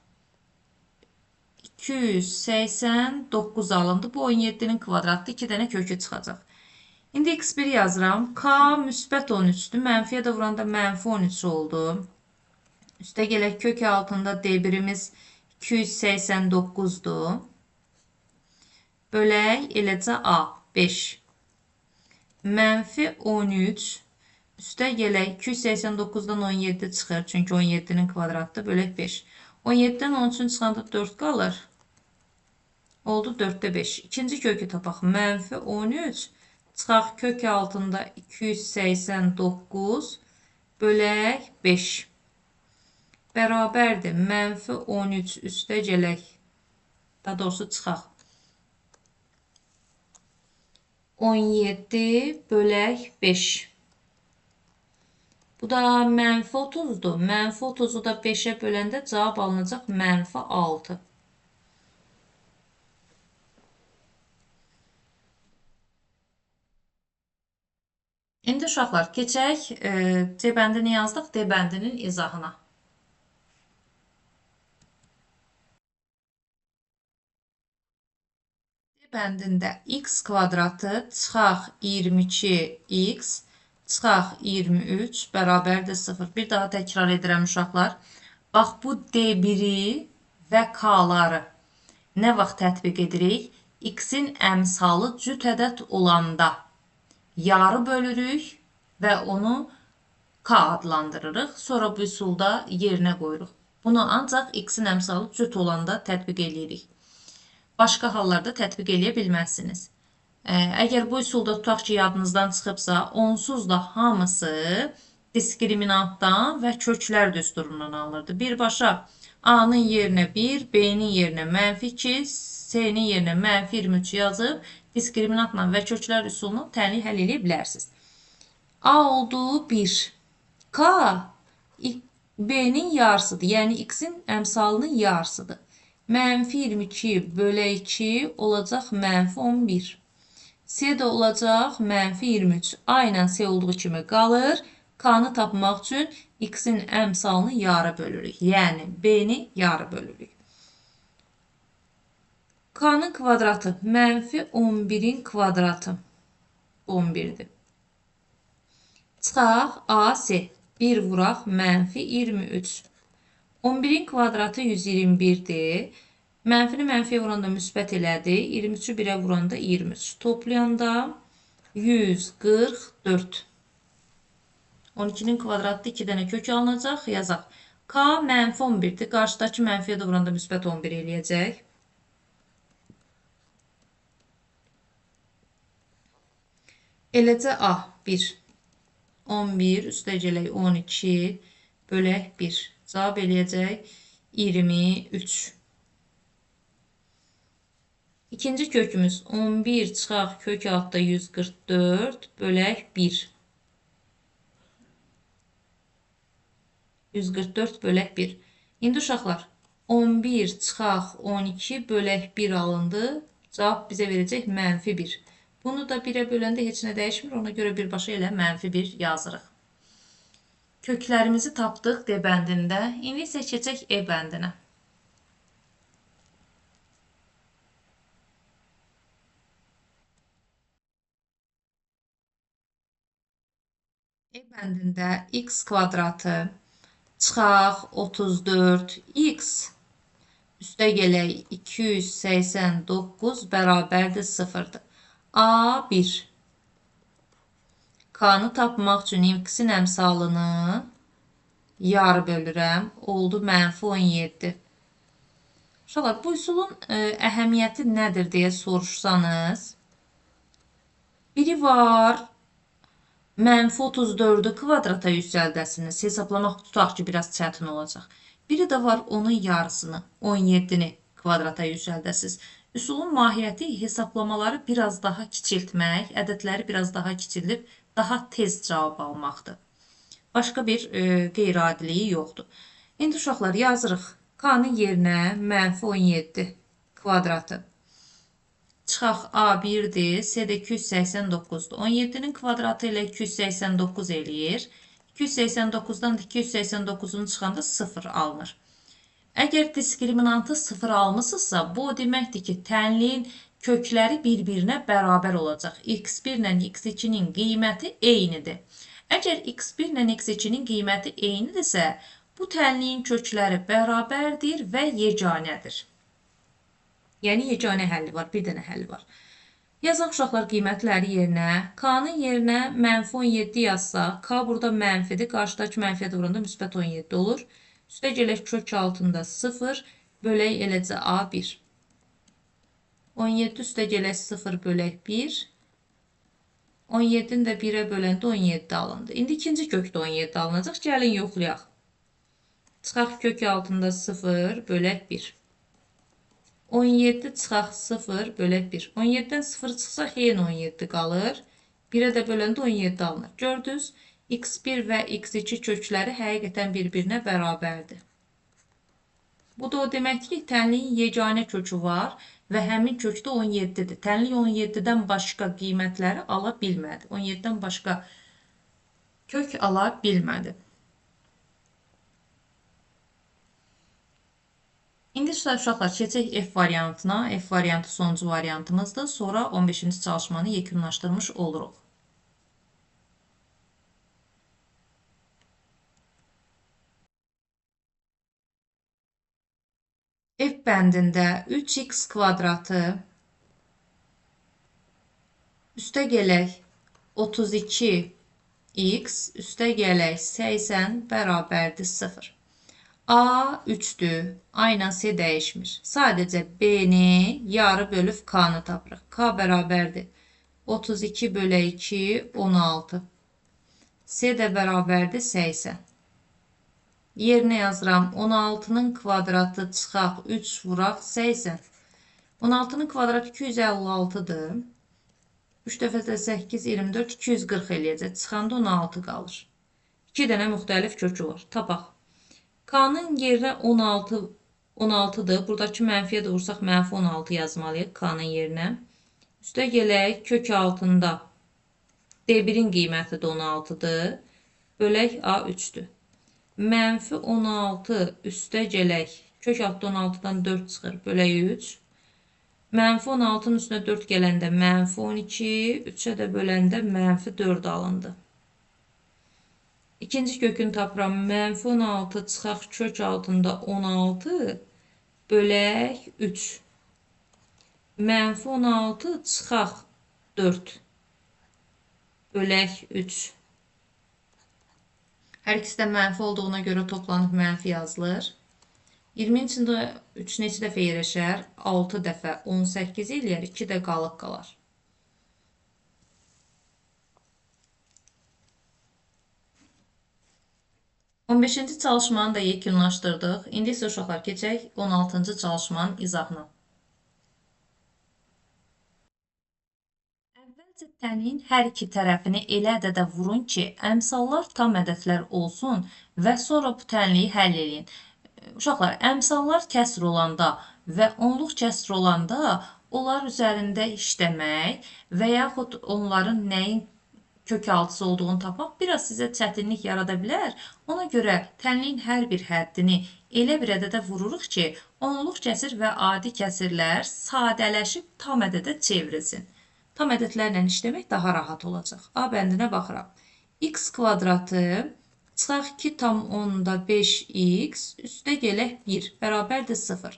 289 alındı. Bu 17-nin kvadratı 2 dənə kökü çıxacaq. İndi x1 yazıram. K müsbət 13-dür. Mənfiyə də vuranda mənfi 13 oldu. Üstə gələk kök altında D1-imiz 289-dur. Bölək eləcə A 5. Mənfi 13 üstə gələk 289-dan 17 çıxır. Çünki 17-nin kvadratı bölək 5. 17-dən 13-ün çıxanda 4 qalır. Oldu 4-də 5. İkinci kökü tapaq. Mənfi 13 çıxaq kök altında 289 bölək 5. Bərabərdir. Mənfi 13 üstə gələk. Daha doğrusu çıxaq. 17 bölək 5. Bu da mənfi 30'dur. Mənfi 30'u da 5'e böləndə cavab alınacaq mənfi 6. İndi uşaqlar, keçək C bəndini yazdıq, D bəndinin izahına. Bəndində x kvadratı çıxaq 22x çıxaq 23 bərabərdir 0. Bir daha təkrar edirəm uşaqlar. Bax bu D1-i və K-ları nə vaxt tətbiq edirik? X-in əmsalı cüt ədəd olanda yarı bölürük və onu K adlandırırıq. Sonra bu üsulda yerinə qoyuruq. Bunu ancaq X-in əmsalı cüt olanda tətbiq edirik. Başqa hallarda tətbiq edə bilməzsiniz. Əgər bu üsulda tutaq ki, yadınızdan çıxıbsa, onsuz da hamısı diskriminantdan və köklər düsturundan alınırdı. Birbaşa A-nın yerinə 1, B-nin yerinə mənfi 2, C-nin yerinə mənfi 23 yazıb diskriminantla və köklər üsulunu tənlik həll edə bilərsiniz. A olduğu 1. K B-nin yarısıdır. Yəni X-in əmsalının yarısıdır. Mənfi 22 bölü 2 olacaq mənfi 11. C də olacaq mənfi 23. A ilə C olduğu kimi qalır. K-nı tapmaq üçün X-in əmsalını yarı bölürük. Yəni B-ni yarı bölürük. K-nın kvadratı mənfi 11-in kvadratı 11'dir. Çıxaq A, C. 1 vuraq mənfi 23. 11'in kvadratı 121'dir. Mənfini mənfiyə vuranda müsbət elədi. 23'ü 1'ə vuranda 23. Toplayanda 144. 12'nin kvadratı 2 dənə kök alınacaq. Yazaq. K mənfi 11'dir. Qarşıdakı mənfiyə də vuranda müsbət 11 eləyəcək. Eləcə A 1. 11 üstə gələk 12 bölək 1. Cavab eləyəcək 23. İkinci kökümüz 11 çıxaq kök altda 144 bölək 1. 144 bölək 1. İndi uşaqlar 11 çıxaq 12 bölək 1 alındı. Cavab bizə verəcək -1. Bunu da 1-ə böləndə heç nə dəyişmir. Ona görə birbaşa elə -1 yazırıq. Köklərimizi tapdıq D bəndində. İndi isə keçək E bəndinə. E bəndində x kvadratı çıxaq 34x üstə gələk 289 bərabərdir 0-dır. A1 K-nı tapmaq üçün x-in əmsalını yarı bölürəm. Oldu -17. Uşaqlar, bu üsulun əhəmiyyəti nədir deyə soruşsanız, biri var, -34'ü kvadrata yüksəldəsiniz. Hesablamaq tutaq ki, biraz çətin olacaq. Biri də var, onun yarısını, 17'ni kvadrata yüksəldəsiniz. Üsulun mahiyyəti hesablamaları biraz daha kiçiltmək, ədədləri biraz daha kiçildib, daha tez cavab almaqdır. Başqa bir qeyri-adiliyi yoxdur. İndi uşaqlar yazırıq. K-nın yerinə -17 kvadratı. Çıxaq A1'dir, C-də 289'dur. 17'nin kvadratı ilə 289 eləyir. 289'dan da 289'un çıxanda 0 alınır. Əgər diskriminantı 0 almısınızsa, bu deməkdir ki, tənliyin kökləri bir-birinə bərabər olacaq. x1 ilə x2'nin qiyməti eynidir. Əgər x1 ilə x2'nin qiyməti eynidirsə, bu tənliyin kökləri bərabərdir və yeganədir. Yəni, yeganə həlli var, bir dənə həlli var. Yazaq uşaqlar qiymətləri yerinə. K-nın yerinə -17 yazsaq, K burada mənfidir, qarşıdakı mənfiyə vuranda müsbət 17 olur. Üstə gələk kök altında 0, bölək eləcə A1. 17 üstə gələk 0 bölək 1. 17'ni də 1'ə böləndə 17 alındı. İndi ikinci kökdə 17 alınacaq. Gəlin yoxlayaq. Çıxaq kök altında 0 bölək 1. 17 çıxaq 0 bölək 1. 17'dən 0 çıxsaq yenə 17 qalır. 1'ə də böləndə 17 alınır. Gördünüz, x1 və x2 kökləri həqiqətən bir-birinə bərabərdir. Bu da o deməkdir ki, tənliyin yeganə kökü var və həmin kökdə 17'dir. Tənlik 17'dən başqa qiymətləri ala bilmədi. 17'dən başqa kök ala bilmədi. İndi uşaqlar keçək F variantına. F variantı sonuncu variantımızdır. Sonra 15-ci çalışmanı yekunlaşdırmış oluruq. F bəndində 3x kvadratı üstə gələk 32x üstə gələk 80 bərabərdir 0. A 3'dür. Aynen C dəyişmir. Sadəcə B-ni yarı bölüb K-nı tapırıq. K bərabərdir. 32 bölək 2, 16. C də bərabərdir 80. Yerinə yazıram. 16'nın kvadratı çıxaq 3 vuraq 80. 16'nın kvadratı 256'dır. 3 dəfə də 8, 24, 240 eləyəcək. Çıxanda 16 qalır. 2 dənə müxtəlif kökü var. Tapaq. K-nın yerinə 16'dır. Buradakı mənfiyə də vursaq -16 yazmalıyıq K-nın yerinə. Üstə gələk kök altında D1'in qiyməti də 16'dır. Bölək A3'dür. -16 üstə gələk kök altında 16'dan 4 çıxır. Bölək 3. -16'nın üstünə 4 gələndə -12, 3'ə də böləndə -4 alındı. İkinci kökünü tapıram. -16 çıxaq kök altında 16 bölək 3. -16 çıxaq 4 bölək 3. Hər ikisi də mənfi olduğuna görə toplanıb mənfi yazılır. 20'nin içində 3 neçə dəfə yerləşər? 6 dəfə 18 eləyər, 2 də qalıq qalar. On beşinci çalışmanı da yekunlaşdırdıq. İndi isə uşaqlar keçək 16-cı çalışmanın izahına. Əvvəlcə tənin hər iki tərəfini elə ədədə vurun ki, əmsallar tam ədədlər olsun və sonra bu tənliyi həll edin. Uşaqlar, əmsallar kəsr olanda və onluq kəsr olanda onlar üzərində işləmək və yaxud onların nəyin kökaltısı olduğunu tapmaq biraz sizə çətinlik yarada bilər. Ona görə tənliyin hər bir həddini elə bir ədədə vururuq ki, onluq kəsir və adi kəsirlər sadələşib tam ədədə çevrilsin. Tam ədədlərlə işləmək daha rahat olacaq. A bəndinə baxıram. X kvadratı çıxaq 2 tam 10-da 5x üstə gələk 1 bərabərdir 0.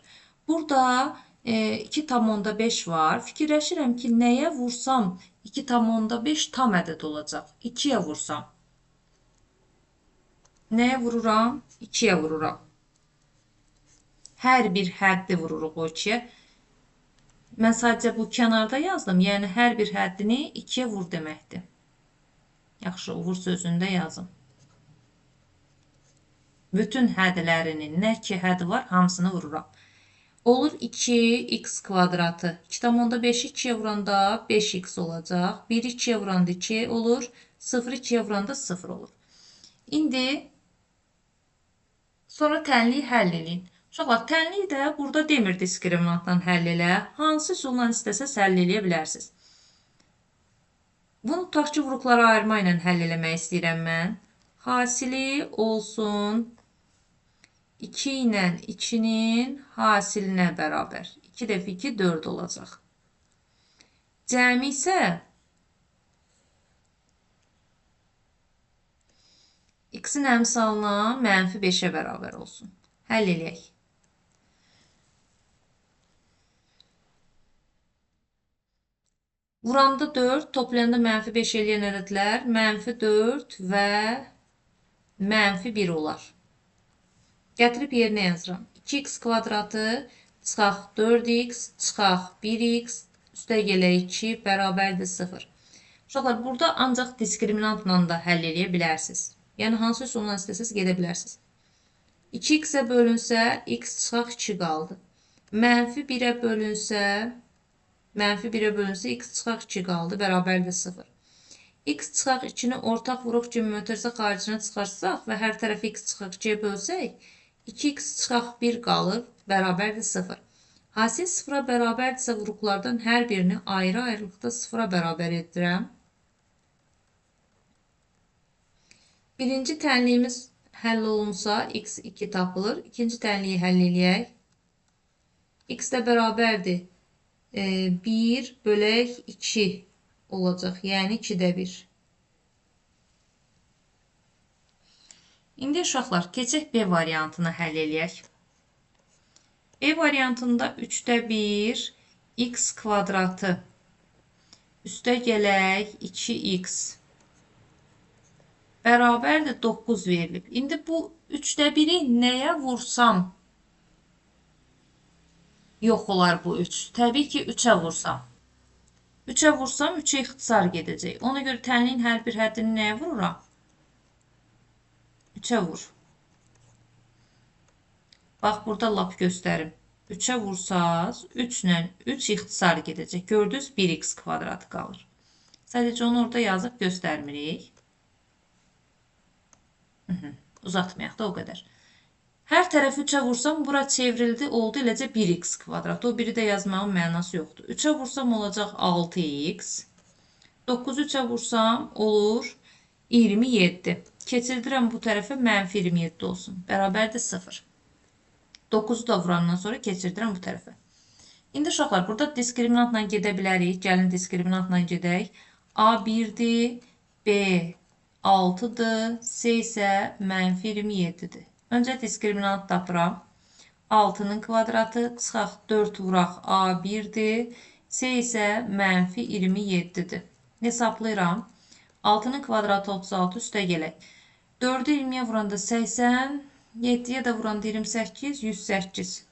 Burada 2 tam 10-da 5 var. Fikirləşirəm ki, nəyə vursam 2 tam 10-da 5 tam ədəd olacaq. 2-yə vursam. Nəyə vururam? 2-yə vururam. Hər bir həddi vururuq o 2-yə. Mən sadəcə bu kənarda yazdım. Yəni, hər bir həddini 2-yə vur deməkdir. Yaxşı, vur sözündə yazım. Bütün hədlərinin nə ki hədi var, hamısını vururam. Olur 2x kvadratı. 2 tam 10-da 5-i 2-yə vuranda 5x olacaq. 1-i 2-yə vuranda 2 olur. 0-ı 2-yə vuranda 0 olur. İndi sonra tənliyi həll edin. Uşaqlar, tənliyi də burada demir diskriminantdan həll elə. Hansı üsulla istəsəz həll eləyə bilərsiniz. Bunu tutaq ki, vuruqları ayırma ilə həll eləmək istəyirəm mən. Hasili olsun 2 ilə 2-nin hasilinə bərabər. 2 dəfə 2, 4 olacaq. Cəmi isə x-in əmsalına mənfi 5-ə bərabər olsun. Həll eləyək. Vuranda 4, toplayanda mənfi 5 eləyən ədədlər mənfi 4 və mənfi 1 olar. Gətirib yerinə yazıram. 2x kvadratı çıxaq 4x çıxaq 1x üstə gələk 2 bərabərdir 0. Uşaqlar, burada ancaq diskriminantla da həll eləyə bilərsiniz. Yəni, hansı üsulla istəsəz gedə bilərsiniz. 2x-ə bölünsə, x çıxaq 2 qaldı. Mənfi 1-ə bölünsə, x çıxaq 2 qaldı, bərabərdir 0. X çıxaq 2-ni ortaq vuruq kimi mötərizə xaricinə çıxarsaq və hər tərəfi x çıxaq 2-yə bölsək, 2x çıxaq 1 qalır, bərabərdir 0. Hasil 0-a bərabərdirsə vuruqlardan hər birini ayrı-ayrılıqda 0-a bərabər etdirəm. Birinci tənliyimiz həll olunsa, x 2 tapılır. İkinci tənliyi həll eləyək. X də bərabərdir. 1 bölək 2 olacaq. Yəni 2-də 1. İndi uşaqlar, keçək B variantını həll eləyək. B variantında 3-də 1 x kvadratı üstə gələk 2x bərabərdir 9 verilib. İndi bu 3-də 1-i nəyə vursam yox olar bu 3. Təbii ki, 3-ə vursam. 3-ə vursam 3-ə ixtisar gedəcək. Ona görə tənliyin hər bir həddini nəyə vururam? 3-ə vur. Bax, burada lap göstərim. 3-ə vursaz, 3 ilə 3 ixtisar gedəcək. Gördünüz, 1x kvadratı qalır. Sadəcə onu orada yazıb göstərmirik. Uzatmayaq da o qədər. Hər tərəfi 3-ə vursam, bura çevrildi, oldu eləcə 1x kvadrat. O biri də yazmağın mənası yoxdur. 3-ə vursam olacaq 6x. 9-u 3-ə vursam olur 27. Keçirdirəm bu tərəfə mənfi 27 olsun. Bərabərdir 0. 9-u da vurandan sonra keçirdirəm bu tərəfə. İndi uşaqlar, burada diskriminantla gedə bilərik. Gəlin diskriminantla gedək. A 1-dir, B 6-dır, C isə mənfi 27-dir. Öncə diskriminant tapıram. 6-nın kvadratı çıxaq 4 vuraq A1-dir. C isə mənfi 27-dir. Hesablayıram. 6-nın kvadratı 36 üstə gələk. 4-ü 20-yə vuranda 80, 7-yə də vuranda 28, 108.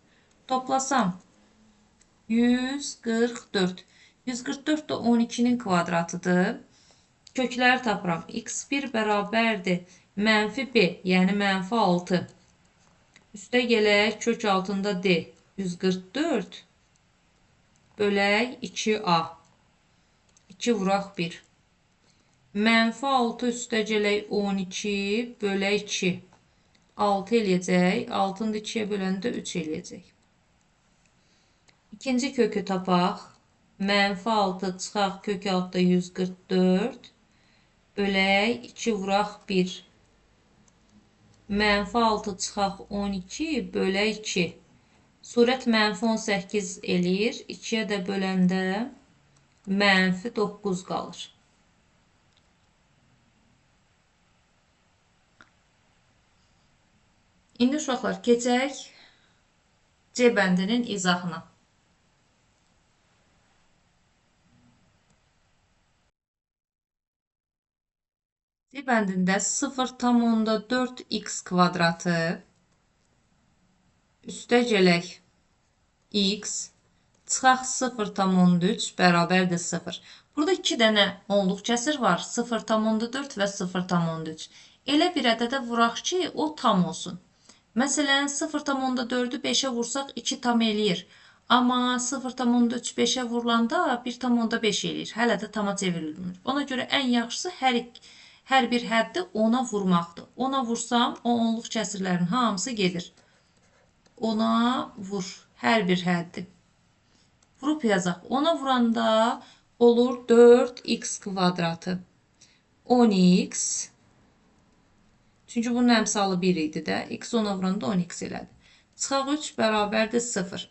Toplasam 144. 144 da 12-nin kvadratıdır. Kökləri tapıram. X1 bərabərdir. Mənfi B, yəni mənfi 6. Üstə gələk, kök altında D. 144 bölək 2A. 2 vuraq 1. Mənfi 6 üstə gələk 12 bölək 2. 6 eləyəcək. 6-nı da 2-yə böləndə 3 eləyəcək. İkinci kökü tapaq. -6 çıxaq kök altda 144. Bölək 2 vuraq 1. -6 çıxaq 12 bölək 2. Surət -18 eləyir. 2-yə də böləndə -9 qalır. İndi uşaqlar keçək C bəndinin izahına. C bəndində 0,4x kvadratı üstə gələk x çıxaq 0,3 bərabərdir 0. Burada 2 dənə onluq kəsir var. 0,4 və 0,3. Elə bir ədədə vuraq ki, o tam olsun. Məsələn, 0,4-ü 5-ə vursaq 2 tam eləyir. Amma 0,3 5-ə vurulanda 1,5 eləyir. Hələ də tama çevrilmir. Ona görə ən yaxşısı hər bir həddi 10-a vurmaqdır. 10-a vursam, o onluq kəsirlərin hamısı gedir. 10-a vur hər bir həddi. Vurub yazaq. 10-a vuranda olur 4x kvadratı. 10x. Çünki bunun əmsalı 1 idi də. X 10-a vuranda 10x elədi. Çıxaq 3 bərabərdir 0.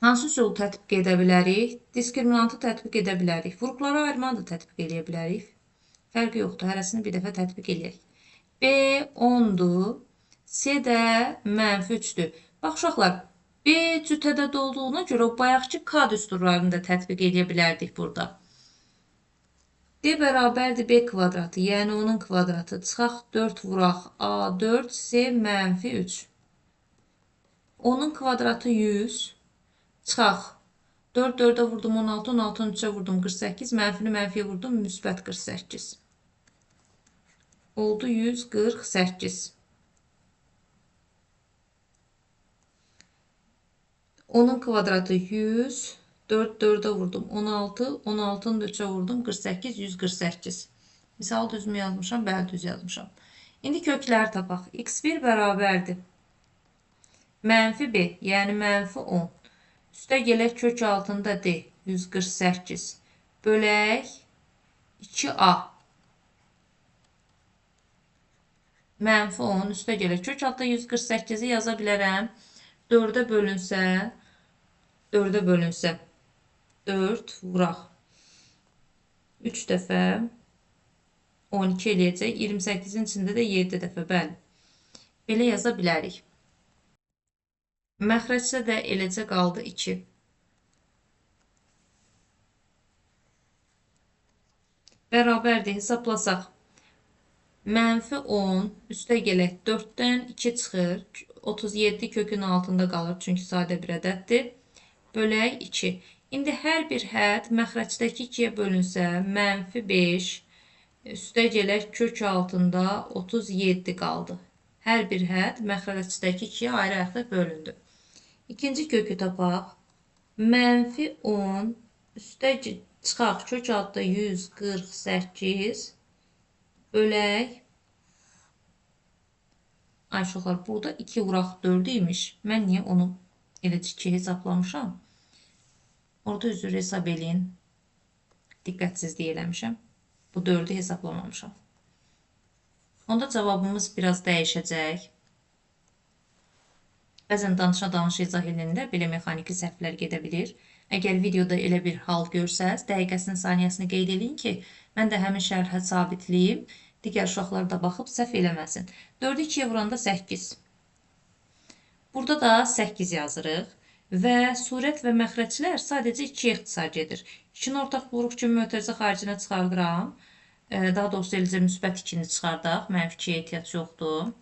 Hansı üsulu tətbiq edə bilərik? Diskriminantı tətbiq edə bilərik. Vuruqları ayırmanı da tətbiq edə bilərik. Fərqi yoxdur. Hərəsini bir dəfə tətbiq eləyək. B 10-dur. C də -3-dür. Bax uşaqlar, B cütədədə olduğuna görə o bayaqki K düsturlarını da tətbiq edə bilərdik burada. D bərabərdir B kvadratı, yəni onun kvadratı. Çıxaq 4 vuraq A4, C -3. Onun kvadratı 100. Çıxaq 4 4-ə vurdum 16, 16-nı 3-ə vurdum 48, mənfini mənfiyə vurdum müsbət 48. Oldu 148. Onun kvadratı 100. 4 4'e vurdum 16, 16'nı da 3'e vurdum 48, 148. Misal düz mü yazmışam? Bəli, düz yazmışam. İndi kökləri tapaq. x1 bərabərdir. -b, yəni -10. Üstə gələk kök altında d, 148. Bölək 2a. -10 üstə gələk kök altında 148'i yaza bilərəm. 4'e bölünsə 4 vuraq. 3 dəfə 12 eləyəcək. 28-in içində də 7 dəfə. Bəli. Belə yaza bilərik. Məxrəcdə də eləcə qaldı 2. Bərabərdir. Hesablasaq. -10 üstə gələk 4-dən 2 çıxır. 37 kökün altında qalır. Çünki sadə bir ədəddir. Bölək 2. İndi hər bir hədd məxrəcdəki 2-yə bölünsə, -5 üstə gələk kök altında 37 qaldı. Hər bir hədd məxrəcdəki 2-yə ayrı-ayrı bölündü. İkinci kökü tapaq. -10 üstə çıxaq kök altında 148 bölək. Ay uşaqlar, burada 2 vuraq 4 imiş. Mən niyə onu eləcə 2 hesablamışam? Orada üzr hesab eləyin. Diqqətsizlik eləmişəm. Bu 4'ü hesablamamışam. Onda cavabımız biraz dəyişəcək. Bəzən danışa-danışa izah eləyəndə belə mexaniki səhvlər gedə bilir. Əgər videoda elə bir hal görsəz, dəqiqəsini, saniyəsini qeyd eləyin ki, mən də həmin şərhə sabitləyim. Digər uşaqlar da baxıb səhv eləməsin. 4'ü 2-yə vuranda 8. Burada da 8 yazırıq. Və surət və məxrəclər sadəcə 2-yə ixtisar gedir. 2-ni ortaq vuruq kimi mötərizə xaricinə çıxardıram. Daha doğrusu eləcə müsbət 2-ni çıxardaq. Mənfi 2-yə ehtiyac yoxdur.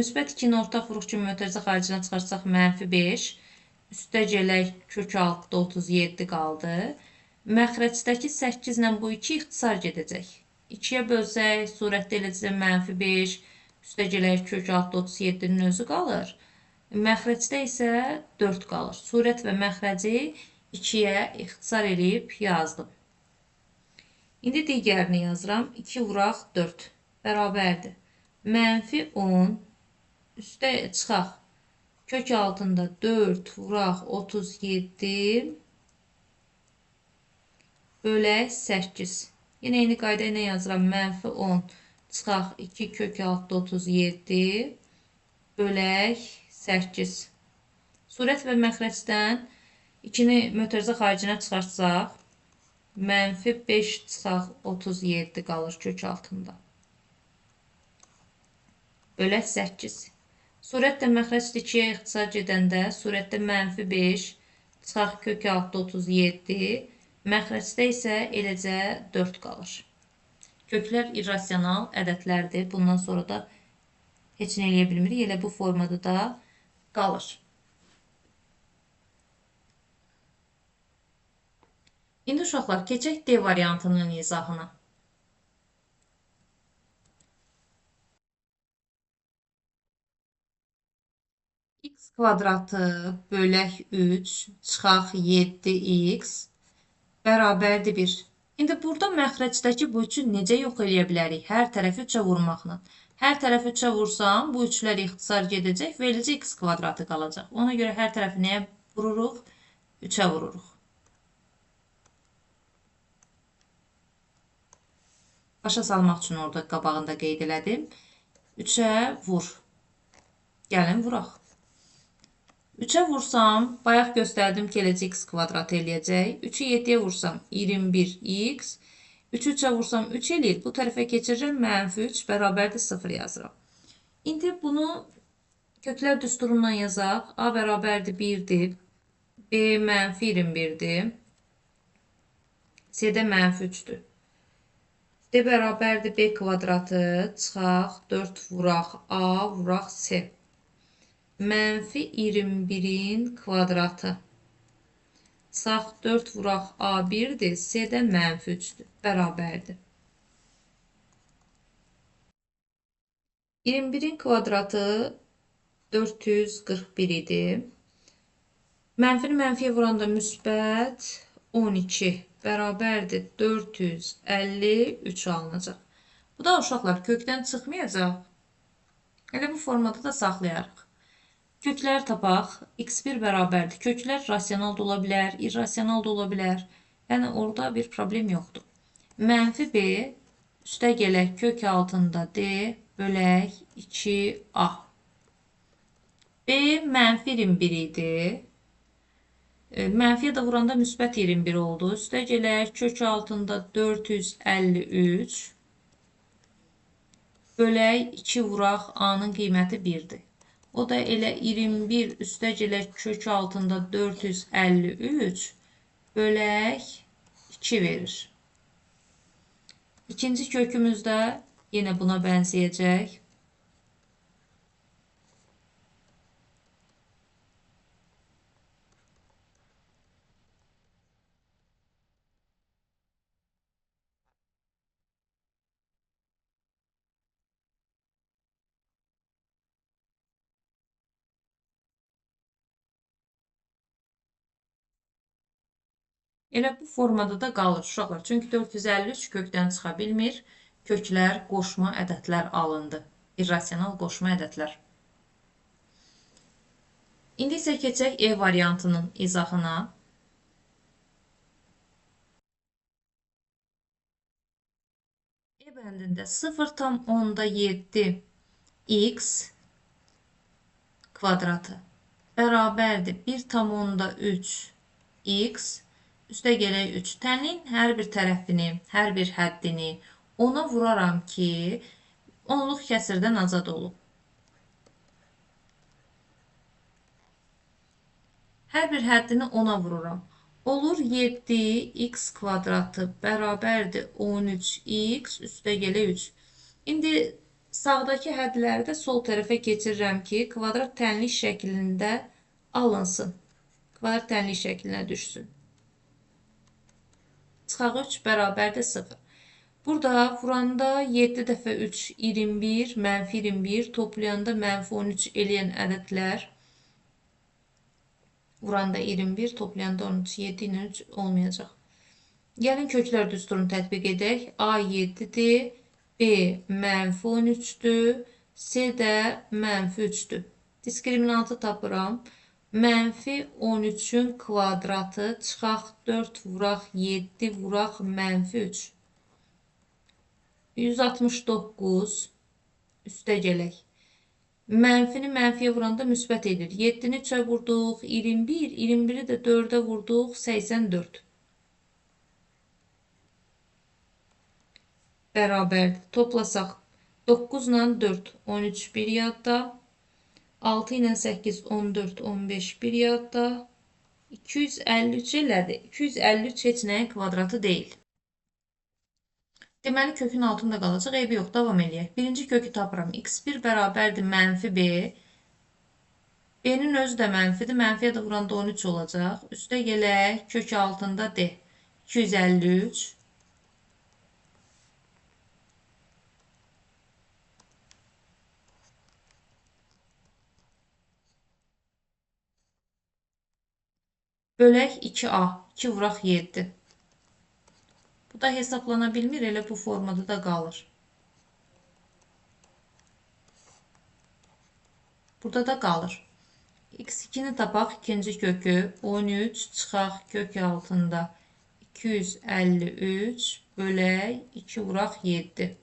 Müsbət 2-ni ortaq vuruq kimi mötərizə xaricinə çıxarsaq -5. Üstə gələk kök altda 37 qaldı. Məxrəcdəki 8 ilə bu 2 ixtisar gedəcək. 2-yə bölsək surətdə eləcə -5. Üstə gələk kök altda 37-nin özü qalır. Məxrəcdə isə 4 qalır. Surət və məxrəci 2-yə ixtisar eləyib yazdım. İndi digərini yazıram. 2 vuraq 4 bərabərdir. Mənfi 10 üstə çıxaq. Kök altında 4 vuraq 37 bölək 8. Yine eyni qayda ilə yazıram. Mənfi 10 çıxaq 2 kök altında 37 bölək 8. Surət və məxrəcdən 2-ni mötərizə xaricinə çıxartsaq, mənfi 5 çıxaq 37 qalır kök altında. Bölək 8. Surətlə məxrəc 2-yə ixtisar gedəndə, surətdə mənfi 5 çıxaq kök altında 37, məxrəcdə isə eləcə 4 qalır. Köklər irrasional ədədlərdir. Bundan sonra da heç nə eləyə bilmirik. Elə bu formada da qalır. İndi uşaqlar, keçək D variantının izahına. X kvadratı bölək 3 çıxaq 7x bərabərdir 1. İndi burada məxrəcdəki bu 3-ü necə yox eləyə bilərik? Hər tərəfi 3-ə vurmaqla. Hər tərəfi 3-ə vursam, bu 3-lər ixtisar gedəcək və eləcə x kvadratı qalacaq. Ona görə hər tərəfi nəyə vururuq? 3-ə vururuq. Başa salmaq üçün orada qabağında qeyd elədim. 3-ə vur. Gəlin vuraq. 3-ə vursam, bayaq göstərdim ki, eləcə x kvadratı eləyəcək. 3-ü 7-yə vursam 21x. 3-ü 3-ə vursam 3 eləyir. Bu tərəfə keçirəcəm, mənfi 3 bərabərdir 0 yazıram. İndi bunu köklər düsturundan yazaq. A bərabərdir 1-dir. B mənfi 21-dir. C də mənfi 3-dür. D bərabərdir B kvadratı. Çıxaq 4 vuraq A vuraq C. Mənfi 21-in kvadratı. Sağ 4 vuraq A1-dir. C də mənfi 3-dür. Bərabərdir. 21-in kvadratı 441 idi. Mənfini mənfiyə vuranda müsbət 12 bərabərdir 453 alınacaq. Bu da uşaqlar kökdən çıxmayacaq. Elə bu formada da saxlayarıq. Köklər tapaq. X1 bərabərdir. Köklər rasional da ola bilər, irrasional da ola bilər. Yəni orada bir problem yoxdur. Mənfi B üstə gələk kök altında D bölək 2A. B mənfi 21 idi. Mənfiyə də vuranda müsbət 21 oldu. Üstə gələk kök altında 453 bölək 2 vuraq A-nın qiyməti 1-dir. O da elə 21 üstə gələk kök altında 453 bölək 2 verir. İkinci kökümüz də yenə buna bənzəyəcək. Elə bu formada da qalır uşaqlar. Çünki 453 kökdən çıxa bilmir. Köklər qoşma ədədlər alındı. İrrasional qoşma ədədlər. İndi isə keçək E variantının izahına. E bəndində 0,7 x kvadratı bərabərdir 1,3 x üstə gələk 3. Tənliyin hər bir tərəfini, hər bir həddini ona vuraram ki, onluq kəsirdən azad olub. Hər bir həddini ona vururam. Olur 7x kvadratı bərabərdir 13x üstə gələk 3. İndi sağdakı hədləri də sol tərəfə keçirirəm ki, kvadrat tənlik şəklində alınsın. Kvadrat tənlik şəklinə düşsün. Çıxaq 3 bərabərdir 0. Burada vuranda 7 dəfə 3 21, mənfi 21, toplayanda mənfi 13 eləyən ədədlər. Vuranda 21, toplayanda 13, 7 ilə 3 olmayacaq. Gəlin köklər düsturunu tətbiq edək. A 7-dir, B mənfi 13'dür. C də mənfi 3'dür. Diskriminantı tapıram. Mənfi 13'ün kvadratı çıxaq 4 vuraq 7 vuraq mənfi 3. 169 üstə gələk. Mənfini mənfiyə vuranda müsbət edir. 7'ni 3'ə vurduq 21, 21'i də 4'ə vurduq 84. Bərabərdir. Toplasaq 9 ilə 4 13 bir yadda. 6 ilə 8 14 15 bir yadda. 253 elədi. 253 heç nəyin kvadratı deyil. Deməli kökün altında qalacaq. Eybi yox. Davam eləyək. Birinci kökü tapıram. x1 bərabərdir mənfi b. B-nin özü də mənfidir. Mənfiyə də vuranda 13 olacaq. Üstə gələk. Kök altında d. 253. Bölək 2a. 2 vuraq 7. Bu da hesablana bilmir. Elə bu formada da qalır. Burada da qalır. x2'ni tapaq. İkinci kökü 13 çıxaq kök altında 253 bölək 2 vuraq 7.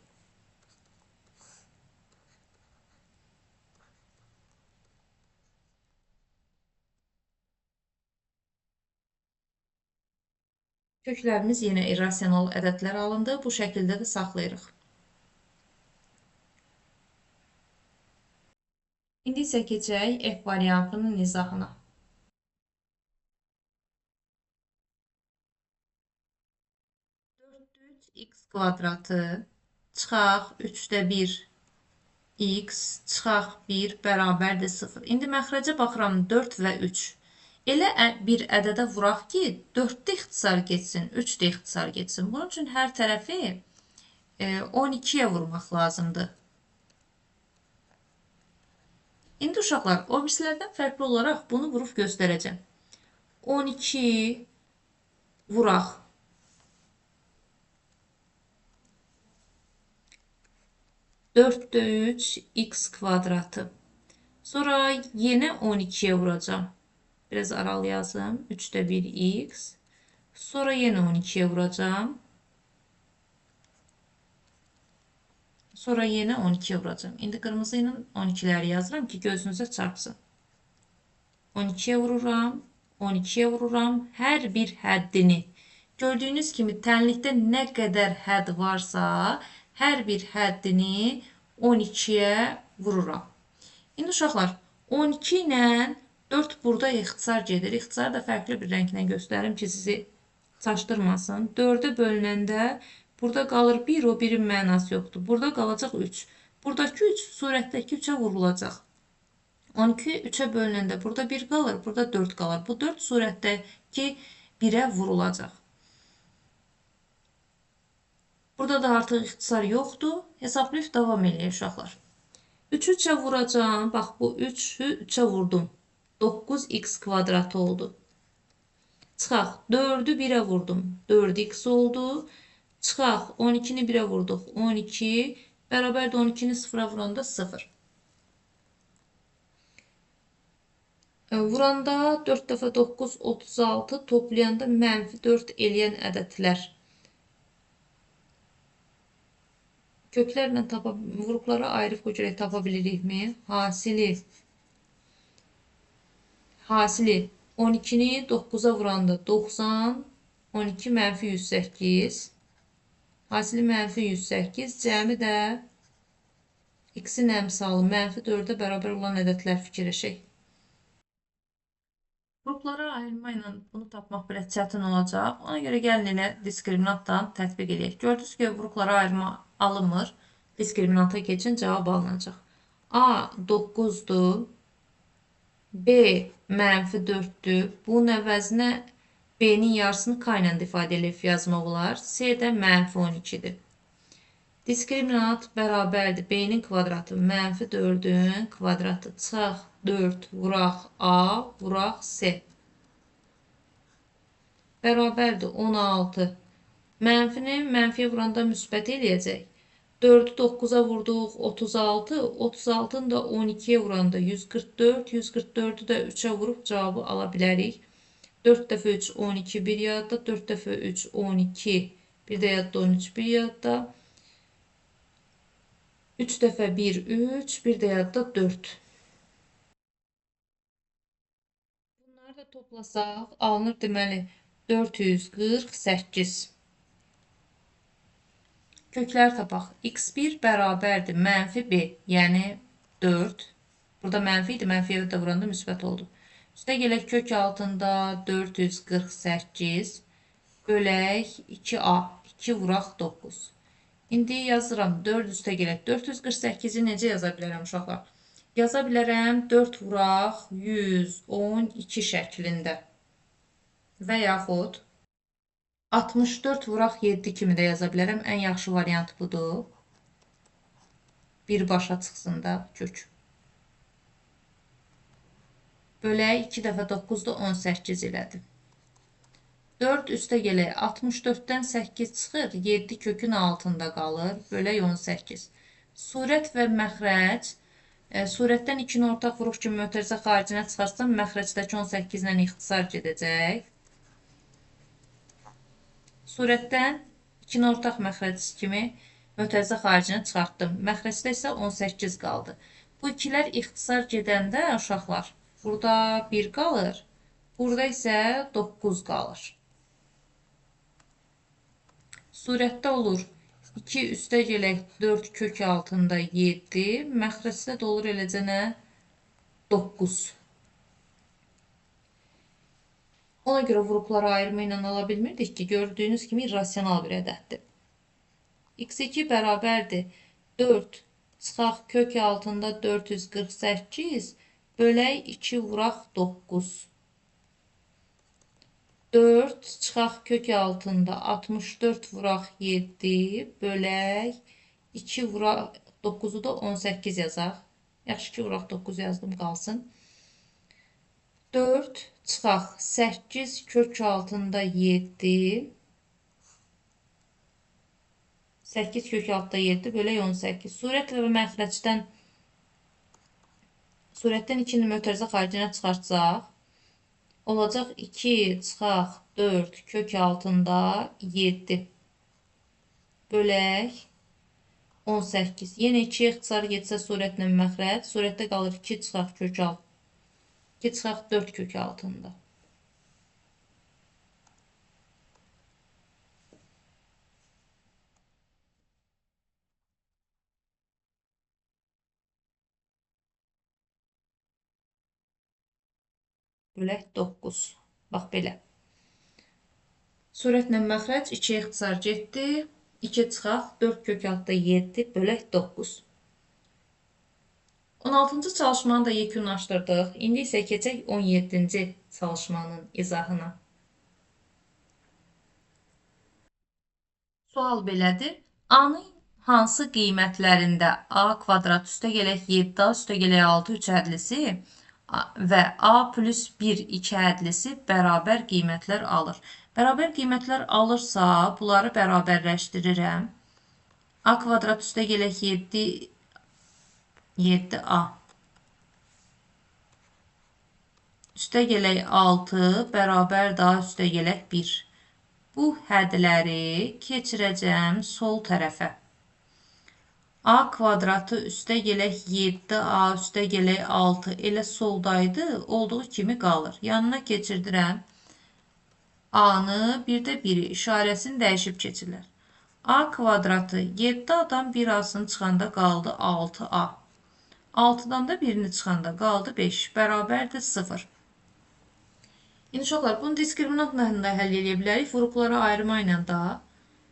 Köklərimiz yenə irrasional ədədlər alındı. Bu şəkildə də saxlayırıq. İndi isə keçək F variantının izahına. 4 x kvadratı çıxaq 3'də 1 x çıxaq 1 bərabərdir 0. İndi məxrəcə baxıram 4 və 3. Elə bir ədədə vuraq ki, 4'də ixtisar geçsin, 3'də ixtisar geçsin. Bunun üçün hər tərəfi 12'yə vurmaq lazımdır. İndi uşaqlar, obrislərdən fərqli olaraq bunu vurub göstərəcəm. 12 vuraq. Dörddə 3 x kvadratı. Sonra yenə 12'yə vuracağım. Biraz aralı yazım. 3'də 1 x. Sonra yenə 12'yə vuracağım. Sonra yenə 12'yə vuracağım. İndi qırmızı ilə 12'ləri yazıram ki, gözünüzə çarpsın. 12'yə vururam. 12'yə vururam. Hər bir həddini. Gördüyünüz kimi tənlikdə nə qədər hədd varsa, hər bir həddini 12'yə vururam. İndi uşaqlar, 12 ilə 4 burada ixtisar gedir. İxtisarı da fərqli bir rənglə göstərim ki, sizi çaşdırmasın. 4'ə bölünəndə burada qalır 1, o 1'in mənası yoxdur. Burada qalacaq 3. Buradakı 3 surətdəki 3'ə vurulacaq. 12 3'ə bölünəndə burada 1 qalır, burada 4 qalır. Bu 4 surətdəki 1'ə vurulacaq. Burada da artıq ixtisar yoxdur. Hesablayıb davam eləyək uşaqlar. 3'ü 3'ə vuracağım. Bax, bu 3'ü 3'ə vurdum. 9x kvadratı oldu. Çıxaq 4'ü 1'ə vurdum. 4x oldu. Çıxaq 12'ni 1'ə vurduq. 12 bərabər də 12'ni 0'a vuranda 0. Vuranda 4 dəfə 9 36 toplayanda mənfi 4 eləyən ədədlər. Köklərlə vuruqlara ayrı görək tapa bilirikmi? Hasili 12'ni 9'a vuranda 90, 12 mənfi 108. Hasili mənfi 108. Cəmi də x-in əmsalı mənfi 4'ə bərabər olan ədədlər fikirləşək. Qruplara ayırma ilə bunu tapmaq biraz çətin olacaq. Ona görə gəlin elə diskriminantdan tətbiq edək. Gördünüz ki, qruplara ayırma alınmır. Diskriminanta keçin, cavab alınacaq. A 9'dur. B mənfi 4'dür. Bunun əvəzinə B'nin yarısını K ilə ifadə edib yazmaq olar. C də mənfi 12'dir. Diskriminant bərabərdir. B'nin kvadratı mənfi 4'ün kvadratı. Çıxaq 4 vuraq A vuraq C. Bərabərdir 16. Mənfini mənfiyə vuranda müsbət eləyəcək. 4'ü 9'a vurduq 36. 36'nı da 12'ye vuranda 144. 144'ü də 3'ə vurub cavabı ala bilərik. 4 dəfə 3 12 bir yadda. 4 dəfə 3 12. Bir də yadda 13 bir yadda. 3 dəfə 1 3. Bir də yadda 4. Bunları da toplasaq alınır deməli 448. Kökləri tapaq. X1 bərabərdir mənfi B. Yəni 4. Burada mənfi idi. Mənfiyə də vuranda müsbət oldu. Üstə gələk kök altında 448 bölək 2A. 2 vuraq 9. İndi yazıram 4 üstə gələk. 448-i necə yaza bilərəm uşaqlar? Yaza bilərəm 4 vuraq 112 şəklində. Və yaxud 64 vuraq 7 kimi də yaza bilərəm. Ən yaxşı variant budur. Birbaşa çıxsın da kök. Bölək 2 dəfə 9 da 18 elədi. 4 üstə gələk 64-dən 8 çıxır. 7 kökün altında qalır. Bölək 18. Surət və məxrəc. Surətdən 2-ni ortaq vuruq kimi mötərizə xaricinə çıxarsam, məxrəcdəki 18 ilə ixtisar gedəcək. Surətdən 2-ni ortaq məxrəc kimi mötərizə xaricinə çıxartdım. Məxrəcdə isə 18 qaldı. Bu ikilər ixtisar gedəndə uşaqlar, burada 1 qalır. Burada isə 9 qalır. Surətdə olur 2 üstə gələk 4 kök altında 7. Məxrəcdə də olur eləcə nə? 9. Ona görə vuruqları ayırma ilə ala bilmirdik ki, gördüyünüz kimi irrasional bir ədəddir. X2 bərabərdir 4 çıxaq kök altında 448 bölək 2 vuraq 9. 4 çıxaq kök altında 64 vuraq 7 bölək 2 vuraq 9'u da 18 yazaq. Yaxşı ki vuraq 9 yazdım qalsın. 4 çıxaq 8 kök altında 7. 8 kök altında 7 bölək 18. Surətlə və məxrəcdən surətdən 2-ni mötərizə xaricinə çıxartsaq, olacaq 2 çıxaq 4 kök altında 7 bölək 18. Yenə 2-yə ixtisar getsə surətlə məxrəc, surətdə qalır 2 çıxaq kök altında. 2 çıxaq 4 kök altında. Bölək 9. Bax belə. Surətlə məxrəc 2-yə ixtisar getdi. 2 çıxaq 4 kök altında 7 bölək 9. 16-cı çalışmanı da yekunlaşdırdıq. İndi isə keçək 17-ci çalışmanın izahına. Sual belədir. A-nın hansı qiymətlərində A kvadrat üstə gələk 7A üstə gələk 6 3 ədlisi və A plus 1 2 ədlisi bərabər qiymətlər alır. Bərabər qiymətlər alırsa, bunları bərabərləşdirirəm. A kvadrat üstə gələk 7A üstə gələk 6 bərabər daha üstə gələk 1. Bu hədləri keçirəcəm sol tərəfə. A kvadratı üstə gələk 7A üstə gələk 6 elə soldaydı, olduğu kimi qalır. Yanına keçirdirəm. A-nı bir də 1-i işarəsini dəyişib keçirlər. A kvadratı 7A'dan 1A'sını çıxanda qaldı 6A. 6-dan da 1-ni çıxanda qaldı 5. Bərabərdir 0. İndi uşaqlar, bunu diskriminantla da həll edə bilərik. Vuruqlara ayırma ilə da.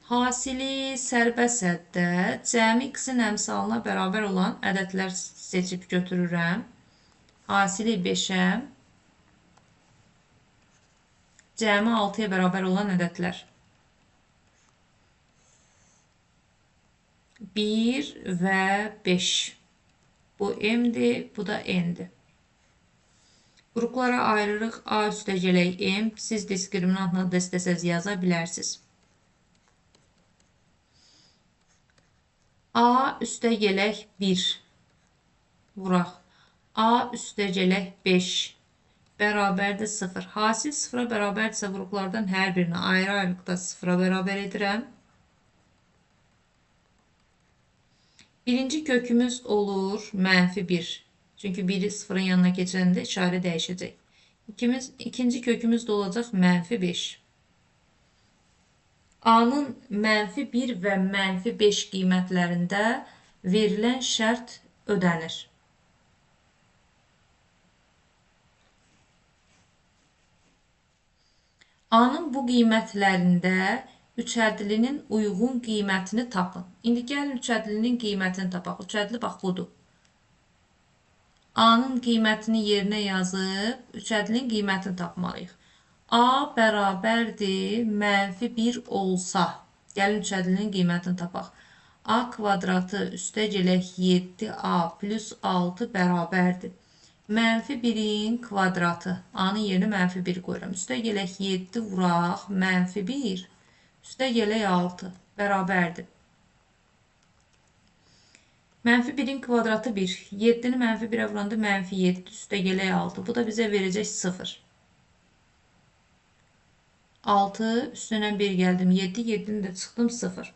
Hasili sərbəst həddə cəmi x-in əmsalına bərabər olan ədədlər seçib götürürəm. Hasili 5-ə, cəmi 6-ya bərabər olan ədədlər. 1 və 5. Bu m-dir, bu da n-dir. Qruplara ayırırıq. A üstə gələk m. Siz diskriminantla da istəsəz yaza bilərsiniz. A üstəgələk 1 vuraq. A üstəgələk 5 bərabərdir 0. Hasil 0-a bərabərdirsə vuruqlardan hər birini ayrı-ayrılıqda 0-a bərabər edirəm. Birinci kökümüz olur -1. Çünki 1'i 0'ın yanına keçəndə işarə dəyişəcək. İkinci kökümüz də olacaq -5. A'nın -1 və -5 qiymətlərində verilən şərt ödənir. A'nın bu qiymətlərində üçədlinin uyğun qiymətini tapın. İndi gəlin üçədlinin qiymətini tapaq. Üçədli bax budur. A'nın qiymətini yerinə yazıb üçədlinin qiymətini tapmalıyıq. A bərabərdir -1 olsa, gəlin üçədlinin qiymətini tapaq. A kvadratı üstəgələk 7A plus 6 bərabərdir. -1'in kvadratı. A'nın yerinə -1 qoyuram. Üstəgələk 7 vuraq -1 üstəgələk 6 bərabərdir. -1'in kvadratı 1. 7'ni -1'e vuranda -7 üstəgələk 6. Bu da bizə verəcək 0. 6 üstündən 1 gəldim. 7, 7'ni də çıxdım 0.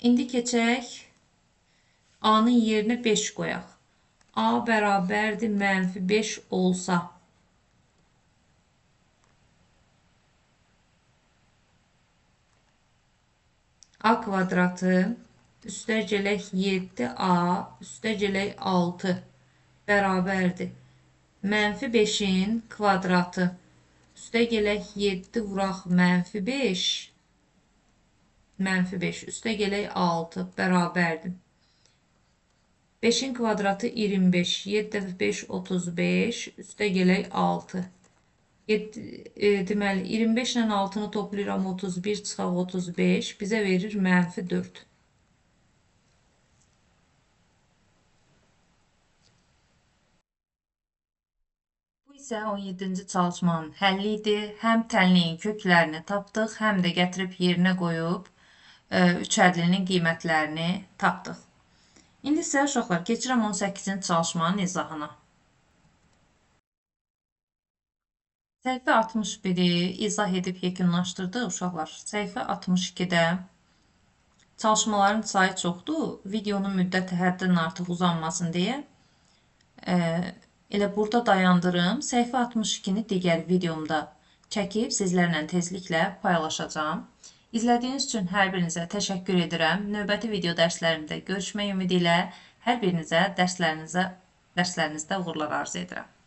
İndi keçək A'nın yerinə 5 qoyaq. A bərabərdir -5 olsa. A kvadratı üstəgələk 7A üstəgələk 6 bərabərdir. -5'in kvadratı üstəgələk 7 vuraq -5 -5 üstəgələk 6 bərabərdir. 5'in kvadratı 25. 7 dəfə 5 35 üstəgələk 6. Deməli 25 ilə 6'nı toplayıram 31 çıxaq 35 bizə verir -4. Bu isə 17-ci çalışmanın həlli idi. Həm tənliyin köklərini tapdıq, həm də gətirib yerinə qoyub üçədlinin qiymətlərini tapdıq. İndi isə uşaqlar keçirəm 18-ci çalışmanın izahına. Səhifə 61'i izah edib yekunlaşdırdıq uşaqlar. Səhifə 62'də çalışmaların sayı çoxdur. Videonun müddəti həddən artıq uzanmasın deyə elə burada dayandırım. Səhifə 62'ni digər videomda çəkib sizlərlə tezliklə paylaşacağım. İzlədiyiniz üçün hər birinizə təşəkkür edirəm. Növbəti video dərslərimdə görüşmək ümidi ilə hər birinizə dərslərinizdə uğurlar arzu edirəm.